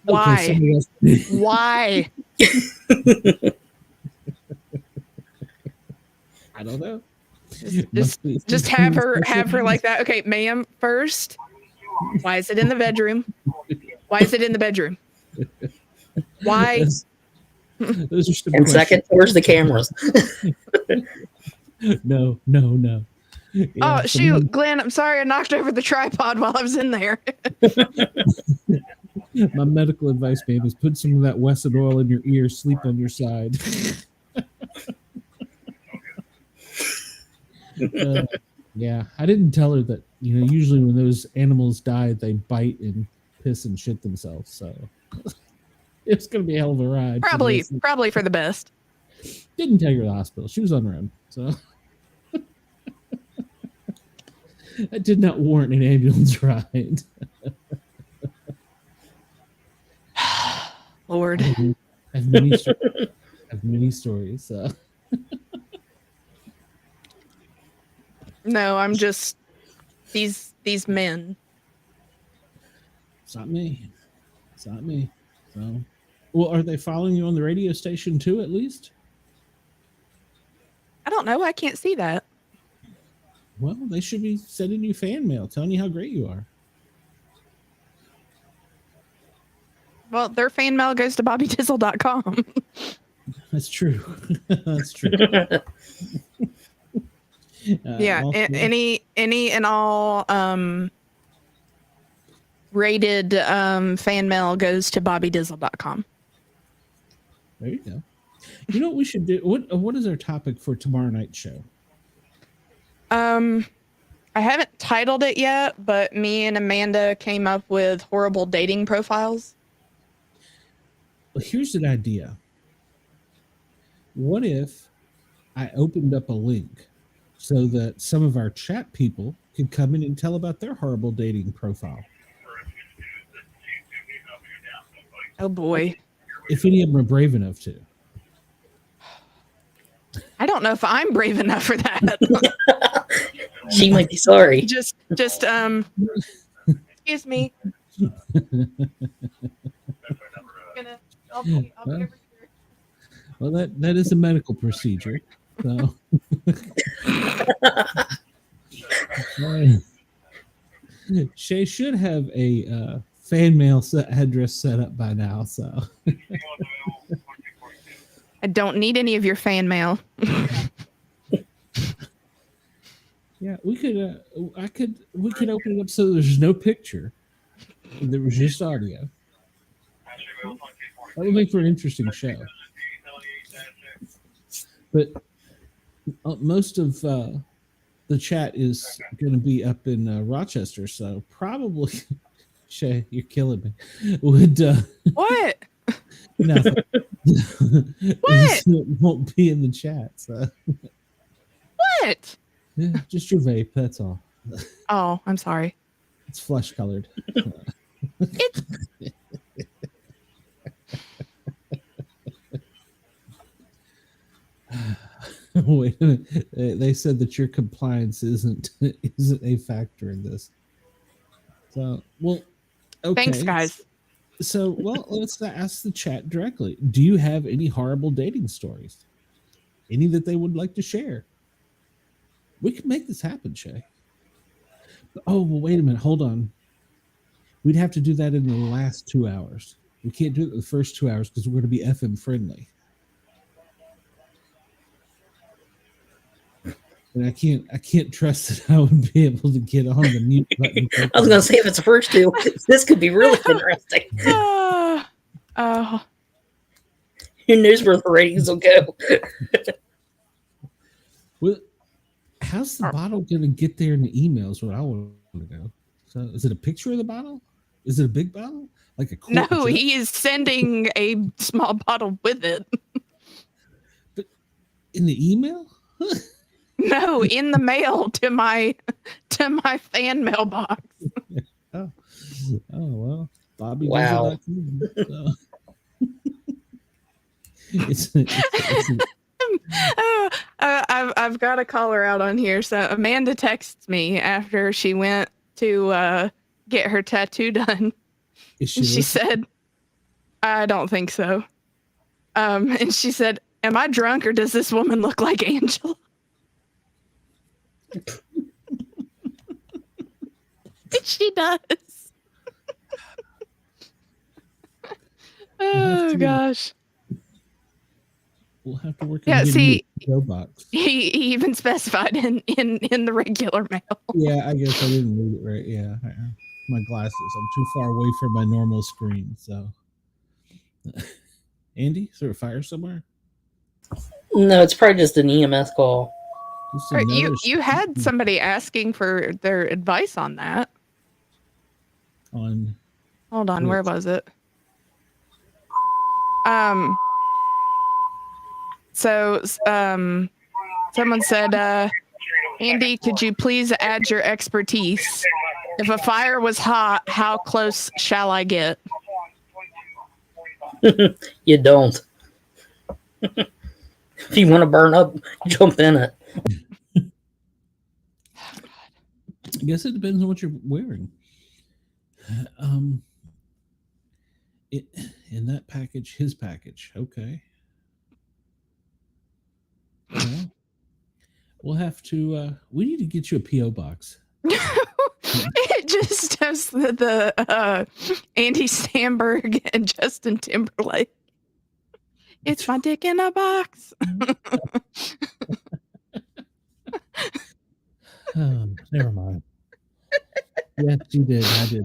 why? Okay, why? I don't know. Just have her like that. Okay, ma'am, first, why is it in the bedroom? Why is it in the bedroom? Why? Those are and second, where's the cameras? No. Yeah, oh, shoot, Glenn, I'm sorry I knocked over the tripod while I was in there. My medical advice, babe, is put some of that Wesson oil in your ear, sleep on your side. Yeah, I didn't tell her that, usually when those animals die, they bite and piss and shit themselves. So it's going to be a hell of a ride. Probably for the best. Didn't take her to the hospital. She was on her own. So that did not warrant an ambulance ride. Lord. I have many stories. So. No, I'm just these men. It's not me. So, well, are they following you on the radio station too, at least? I don't know. I can't see that. Well, they should be sending you fan mail, telling you how great you are. Well, their fan mail goes to bobbydizzle.com. That's true. That's true. Yeah, any and all rated fan mail goes to bobbydizzle.com. There you go. You know what we should do? What is our topic for tomorrow night's show? I haven't titled it yet, but me and Amanda came up with horrible dating profiles. Well, here's an idea. What if I opened up a link so that some of our chat people could come in and tell about their horrible dating profile? Oh boy. if any of them are brave enough to. I don't know if I'm brave enough for that. She might be sorry. just excuse me. I'll be over here. Well, that is a medical procedure. So Shay should have a fan mail address set up by now. So I don't need any of your fan mail. yeah, we could open it up so there's no picture. There was just audio. That would make for an interesting show. But most of the chat is going to be up in Rochester, so probably Shay, you're killing me. Would What? nothing. What? It won't be in the chat. So. What? Yeah, just your vape. That's all. Oh, I'm sorry. It's flesh colored. It's Wait a minute. They said that your compliance isn't a factor in this. So, well, okay. Thanks, guys. So, well, let's ask the chat directly. Do you have any horrible dating stories? Any that they would like to share? We can make this happen, Shay. Oh, well, wait a minute. Hold on. We'd have to do that in the last 2 hours. We can't do it in the first 2 hours because we're going to be FM friendly. And I can't trust that I would be able to get on the mute button. I was going to say, if it's the first two, this could be really interesting. Who knows where the ratings will go? Well, how's the bottle going to get there in the emails? What I want to know. So, is it a picture of the bottle? Is it a big bottle? Like a quart No, jet? he is sending a small bottle with it. But in the email? No, in the mail to my fan mailbox. Oh well, Bobby. Wow. I've got a caller out on here. So Amanda texts me after she went to get her tattoo done. She said, "I don't think so." And she said, "Am I drunk or does this woman look like Angela?" She does. Oh gosh. We'll have to work. Yeah, see, box. he even specified in the regular mail. Yeah, I guess I didn't read it right. Yeah, my glasses. I'm too far away from my normal screen. So, Andy, is there a fire somewhere? No, it's probably just an EMS call. You had somebody asking for their advice on that. Hold on, where was it? So someone said, Andy, could you please add your expertise? If a fire was hot, how close shall I get? You don't. If you want to burn up, jump in it. I guess it depends on what you're wearing. In that package, his package. Okay. Well, we'll have to. We need to get you a PO box. It just has the Andy Samberg and Justin Timberlake. It's my dick in a box. Oh, never mind. Yes, you did. I did.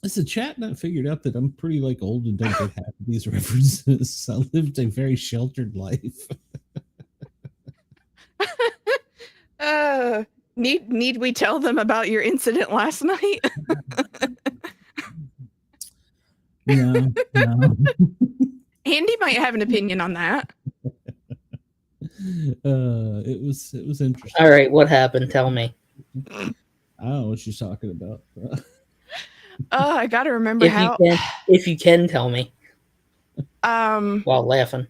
Is the chat not figured out that I'm pretty old and don't get half of these references? I lived a very sheltered life. Need we tell them about your incident last night? No. Andy might have an opinion on that. It was interesting. All right, what happened? Tell me. I don't know what she's talking about. Oh, I gotta remember how. If you can tell me Um. while laughing.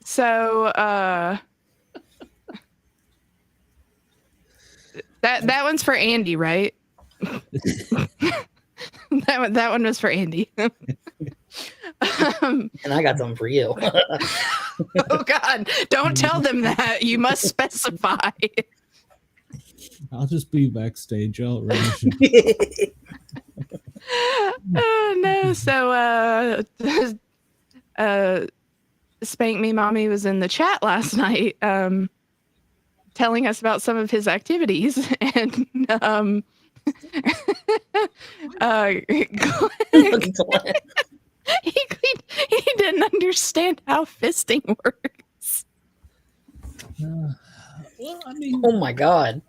So, that one's for Andy, right? that one was for Andy. And I got something for you. Oh God! Don't tell them that. You must specify. I'll just be backstage. I'll arrange. Oh no! So, Spank Me Mommy was in the chat last night, telling us about some of his activities, and he didn't understand how fisting works. Well, I mean, Oh my God.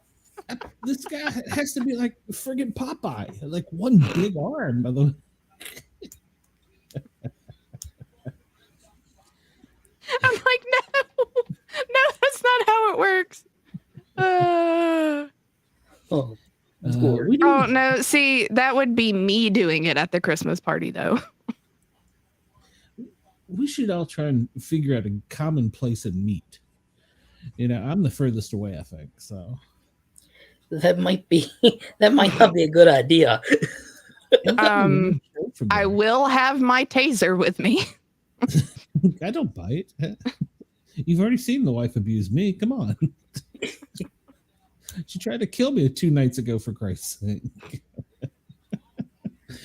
this guy has to be like friggin' Popeye, like one big arm. By the way. I'm like, no, that's not how it works. Oh, Oh no! See, that would be me doing it at the Christmas party, though. We should all try and figure out a common place and meet. You know, I'm the furthest away, I think. So that might not be a good idea. I will have my taser with me. I don't bite. You've already seen the wife abuse me. Come on. She tried to kill me 2 nights ago, for Christ's sake.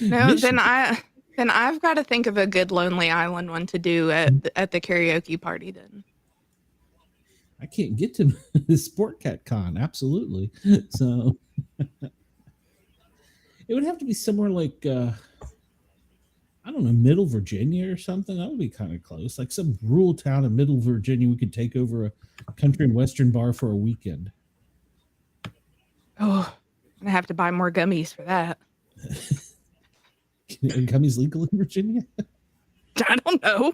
No, then I've got to think of a good Lonely Island one to do at the karaoke party. Then I can't get to the Sportcat Con. Absolutely. So it would have to be somewhere like I don't know, Middle Virginia or something. That would be kind of close. Like some rural town in Middle Virginia. We could take over a country and western bar for a weekend. Oh, I'm gonna have to buy more gummies for that. Are gummies legal in Virginia? I don't know.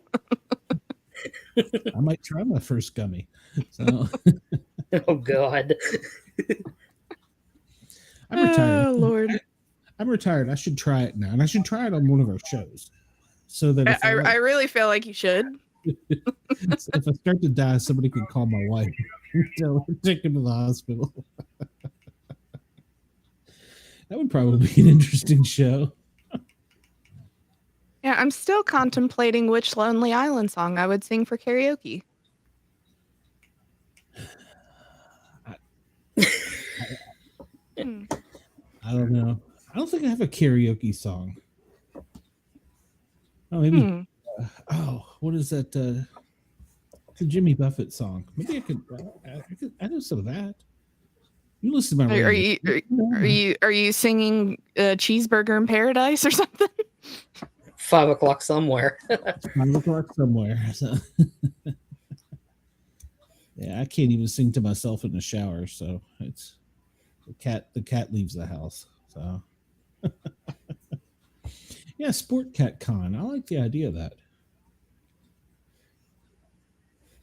I might try my first gummy. So. Oh God. I'm retired. Oh Lord. I'm retired. I should try it now, and I should try it on one of our shows, so that I really feel like you should. So if I start to die, somebody can call my wife and tell her to take him to the hospital. That would probably be an interesting show. Yeah, I'm still contemplating which Lonely Island song I would sing for karaoke. I don't know. I don't think I have a karaoke song. Oh, maybe. What is that? It's a Jimmy Buffett song. Maybe I could. I know some of that. You listen to my radio. Are you singing Cheeseburger in Paradise or something? 5 o'clock somewhere. 5 o'clock somewhere. So. Yeah, I can't even sing to myself in the shower. So it's the cat leaves the house. So yeah, Sportcat Con. I like the idea of that.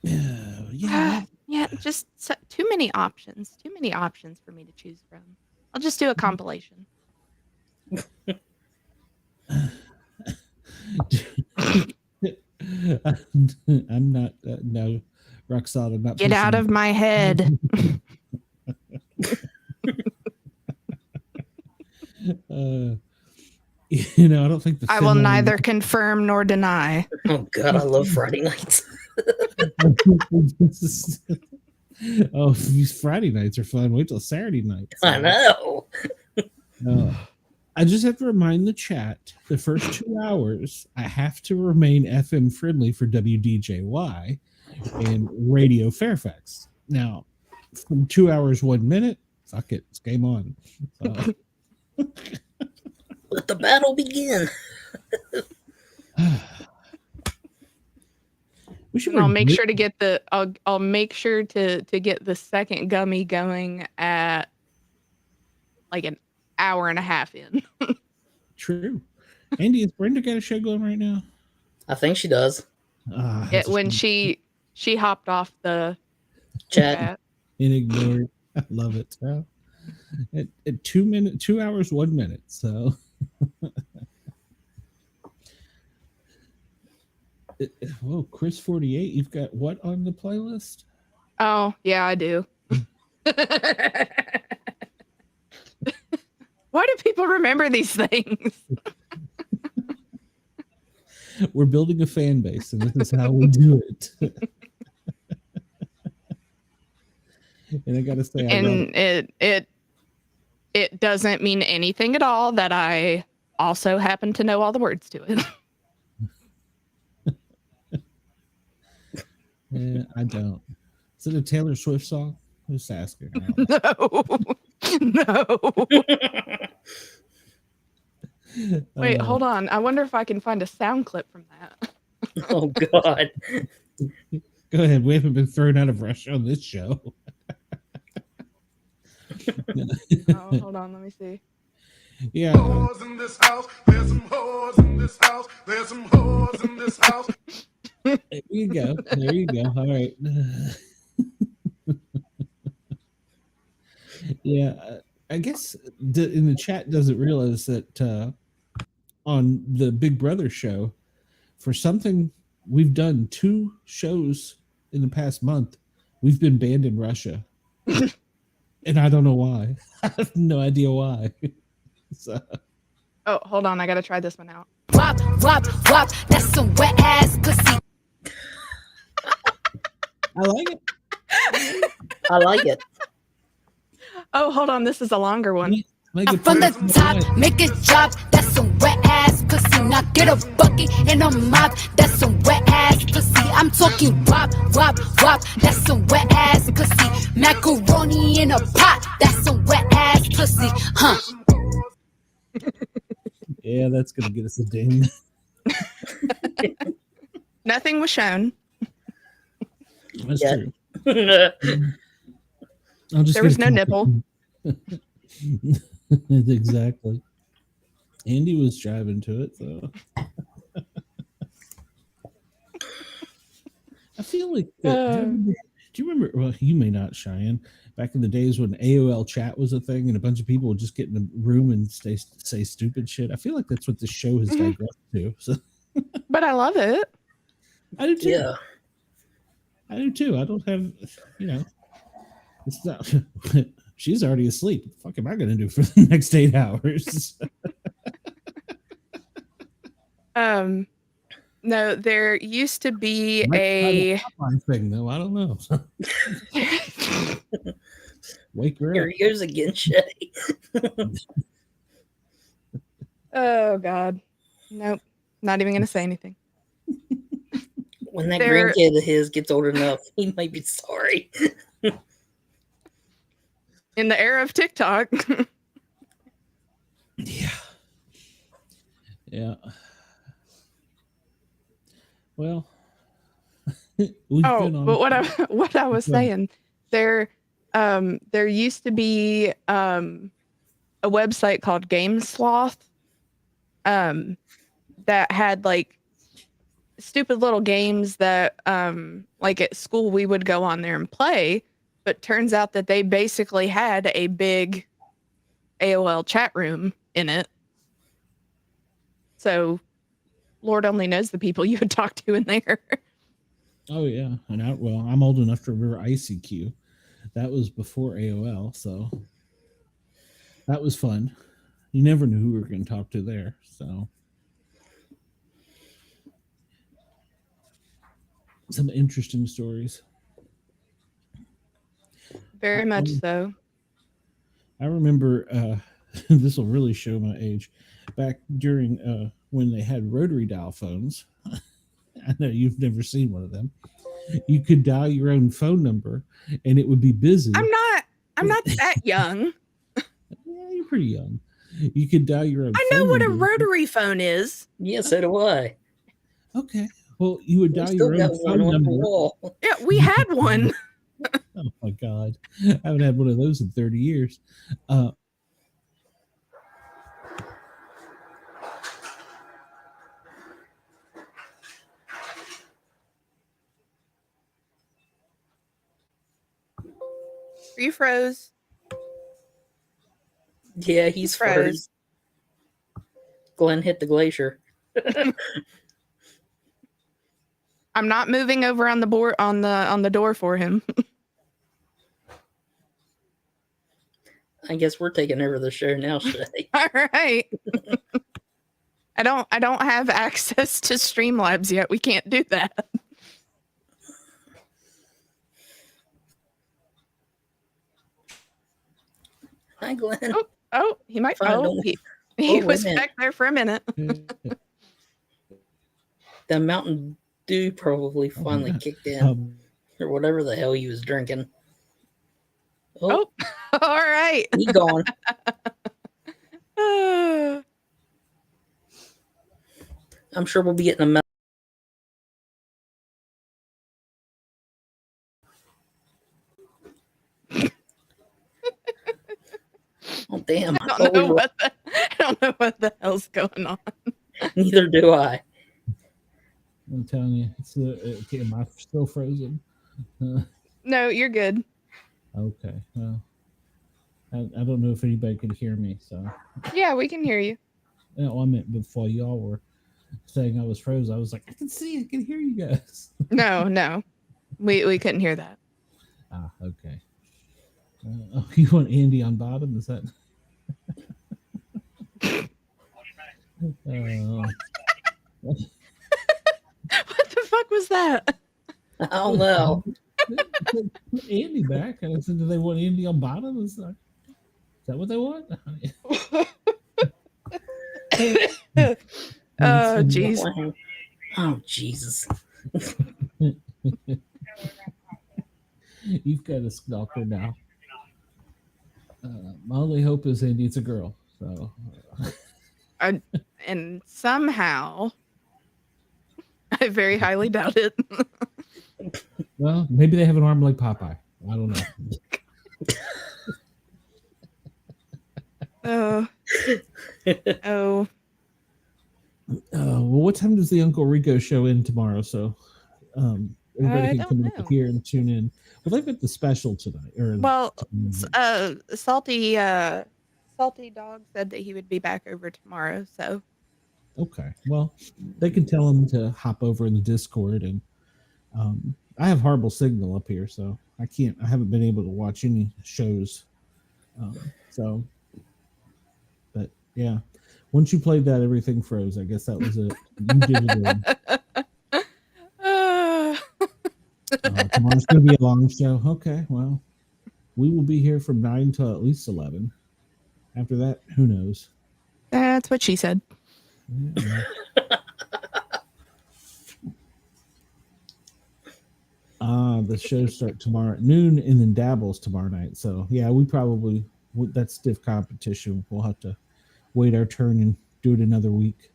Yeah, just too many options. Too many options for me to choose from. I'll just do a compilation. I'm not. No, Roxana, I'm not. Get out of my head. You know, I don't think I will neither confirm nor deny. Oh God, I love Friday nights. Oh, these Friday nights are fun. Wait till Saturday night. I know. I just have to remind the chat, the first 2 hours, I have to remain FM friendly for WDJY and Radio Fairfax. Now, from 2 hours, 1 minute, fuck it, it's game on. Let the battle begin. I'll make sure to get I'll make sure to get the second gummy going at like an hour and a half in. True. Andy, is Brenda got a show going right now? I think she does. When she hopped off the chat and ignored. I love it. So, at 2 hours, 1 minute. So Whoa, Chris 48, you've got what on the playlist? Oh, yeah, I do. Why do people remember these things? We're building a fan base, and this is how we do it. And I gotta say, And it doesn't mean anything at all that I also happen to know all the words to it. Yeah, I don't. Is it a Taylor Swift song? Who's asking? No. Wait, hold on. I wonder if I can find a sound clip from that. Oh God. Go ahead. We haven't been thrown out of Russia on this show. Oh, hold on. Let me see. Yeah. Whores in this house. There's some whores in this house. There's some whores in this house. There you go. There you go. All right. Yeah. I guess in the chat doesn't realize that on the Big Brother show, for something we've done 2 shows in the past month, we've been banned in Russia. And I don't know why. I have no idea why. So. Oh, hold on. I got to try this one out. Wop, wop, wop. That's some wet ass pussy. I like it. I like it. Oh, hold on. This is a longer one. Make it From the top, make it drop. That's some wet ass pussy. Now get a bucket and a mop. That's some wet ass pussy. I'm talking wop, wop, wop. That's some wet ass pussy. Macaroni in a pot. That's some wet ass pussy. Huh? Yeah, that's gonna get us a ding. Nothing was shown. That's Yeah. true. There was no nipple. Exactly. Andy was driving to it, so I feel like. Do you remember? Well, you may not, Cheyenne. Back in the days when AOL chat was a thing, and a bunch of people would just get in a room and say stupid shit. I feel like that's what the show has digressed to. So, But I love it. I do too. Yeah. I do too. I don't have, it's not. She's already asleep. What the fuck am I going to do for the next 8 hours? No, there used to be a thing though. I don't know. Wake her Here up. he goes again, Shay. Oh God, nope, not even gonna say anything. When that grandkid of his gets old enough, he might be sorry. In the era of TikTok. Yeah. Well, but what I was saying, there used to be a website called Game Sloth that had like stupid little games that like at school we would go on there and play, but turns out that they basically had a big AOL chat room in it. So Lord only knows the people you would talk to in there. Oh yeah, and I'm old enough to remember ICQ. That was before AOL, so that was fun. You never knew who we were going to talk to there. So some interesting stories. Very much so. I remember this will really show my age. Back during when they had rotary dial phones. I know you've never seen one of them. You could dial your own phone number and it would be busy. I'm not that young. Yeah, you're pretty young. You could dial your own I know what a rotary phone is. Yeah, so do I. Okay. Well, you would dial your own phone on number. the wall. Yeah, we had one. Oh my God. I haven't had one of those in 30 years. You froze. Yeah, he's froze. Glenn hit the glacier. I'm not moving over on the board on the door for him. I guess we're taking over the show now, Shay. All right. I don't have access to Streamlabs yet. We can't do that. Hi, Glenn. Oh, he might. Fine, Oh, don't- he wait a was minute. back there for a minute. The Mountain Dew probably finally kicked in, or whatever the hell he was drinking. Oh, all right. He gone. I'm sure we'll be getting a Oh damn! I don't know what the hell's going on. Neither do I. I'm telling you, am I still frozen? No, you're good. Okay. Well, I don't know if anybody could hear me. So. Yeah, we can hear you. No, I meant before y'all were saying I was frozen. I was like, I can hear you guys. No, we couldn't hear that. Ah, okay. You want Andy on bottom? Is that? What the fuck was that? I don't know. Put Andy back. And I said, do they want Andy on bottom? Is that what they want? Oh, jeez. Oh, Jesus. You've got a stalker now. My only hope is Andy, it's a girl. So, and somehow, I very highly doubt it. Well, maybe they have an arm like Popeye. I don't know. Oh. Well, what time does the Uncle Rico show in tomorrow? So everybody can come over here and tune in. Well, they've got the special tonight. Salty Dog said that he would be back over tomorrow. So okay, well, they can tell him to hop over in the Discord, and I have horrible signal up here, so I haven't been able to watch any shows. But yeah. Once you played that, everything froze. I guess that was it. You did it. Tomorrow's going to be a long show. Okay, well, we will be here from 9 till at least 11. After that, who knows? That's what she said. Yeah. The shows start tomorrow at noon, and then Dabbles tomorrow night. So yeah, that's stiff competition. We'll have to wait our turn and do it another week.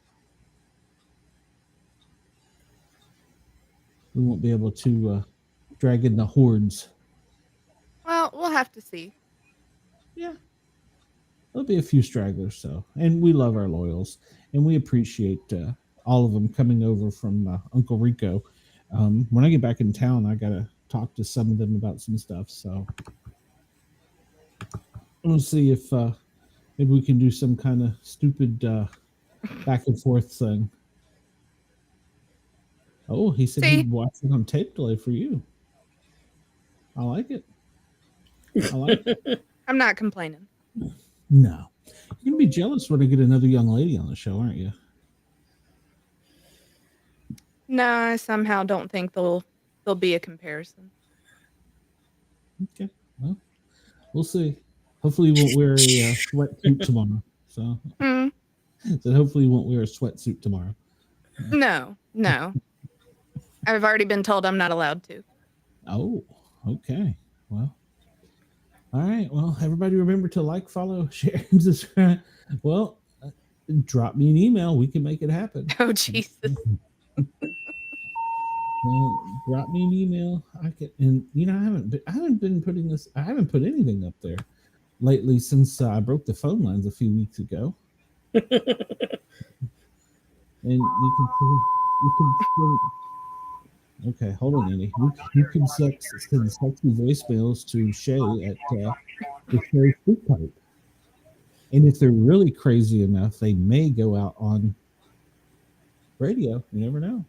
We won't be able to drag in the hordes. Well, we'll have to see. Yeah. There'll be a few stragglers, and we love our loyals, and we appreciate all of them coming over from Uncle Rico. When I get back in town, I got to talk to some of them about some stuff, so we'll see if maybe we can do some kind of stupid back and forth thing. Oh, he said he'd watch it on tape delay for you. I like it. I'm not complaining. No. You're going to be jealous when I get another young lady on the show, aren't you? No, I somehow don't think there'll be a comparison. Okay. Well, we'll see. Hopefully you won't wear a sweatsuit tomorrow. So hopefully you won't wear a sweatsuit tomorrow. No. I've already been told I'm not allowed to. Oh, okay. Well, all right. Well, everybody remember to like, follow, share, and subscribe. Well, drop me an email. We can make it happen. Oh, Jesus. Well, drop me an email. I haven't put anything up there lately since I broke the phone lines a few weeks ago. And you can okay, hold on, Andy. You can send sexy voicemails to Shay at the Shay Speak Pipe. And if they're really crazy enough, they may go out on radio. You never know.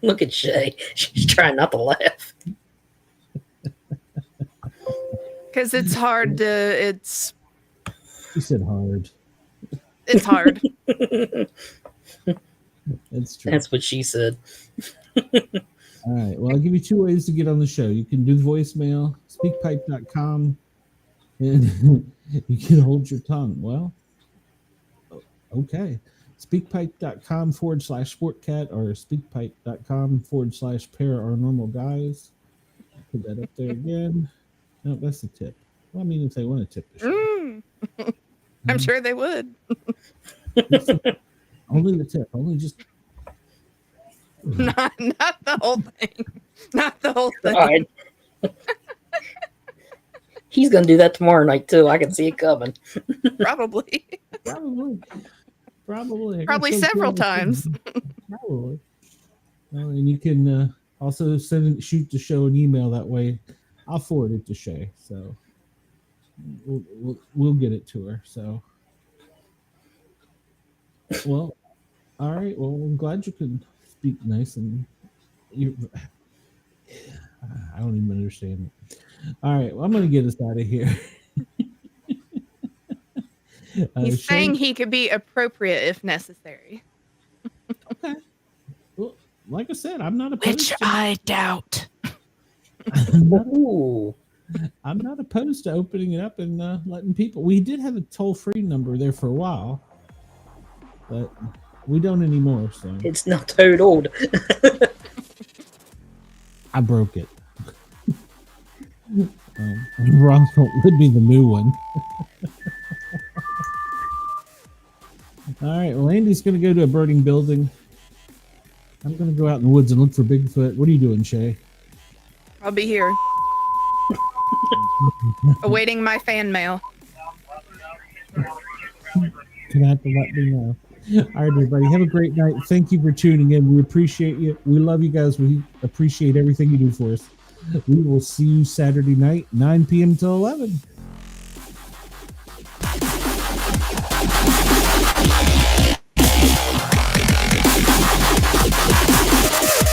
Look at Shay. She's trying not to laugh. Because it's hard to. She said hard. It's hard. That's true. That's what she said. All right. Well, I'll give you 2 ways to get on the show. You can do the voicemail, speakpipe.com, and you can hold your tongue. Well, okay. Speakpipe.com/Sportcat or speakpipe.com/pair-our-normal-guys. Put that up there again. No, that's the tip. Well, I mean, if they want to tip the show. I'm sure they would. Only the tip. Only just. Not the whole thing. Not the whole thing. All right. He's going to do that tomorrow night, too. I can see it coming. Probably. Probably Several times. Probably. Well, and you can also shoot the show an email that way. I'll forward it to Shay. So we'll get it to her. So, well, all right. Well, I'm glad you could speak nice and you. I don't even understand it. All right. Well, I'm going to get us out of here. He's saying he could be appropriate if necessary. Okay. Well, like I said, I'm not opposed. Which I doubt. I'm not opposed to opening it up and letting people. We did have a toll-free number there for a while, but we don't anymore. So it's not too old. I broke it. Roswell would be the new one. All right. Well, Andy's going to go to a burning building. I'm going to go out in the woods and look for Bigfoot. What are you doing, Shay? I'll be here. Awaiting my fan mail. Gonna have to let me know. All right, everybody. Have a great night. Thank you for tuning in. We appreciate you. We love you guys. We appreciate everything you do for us. We will see you Saturday night, 9 p.m. till 11.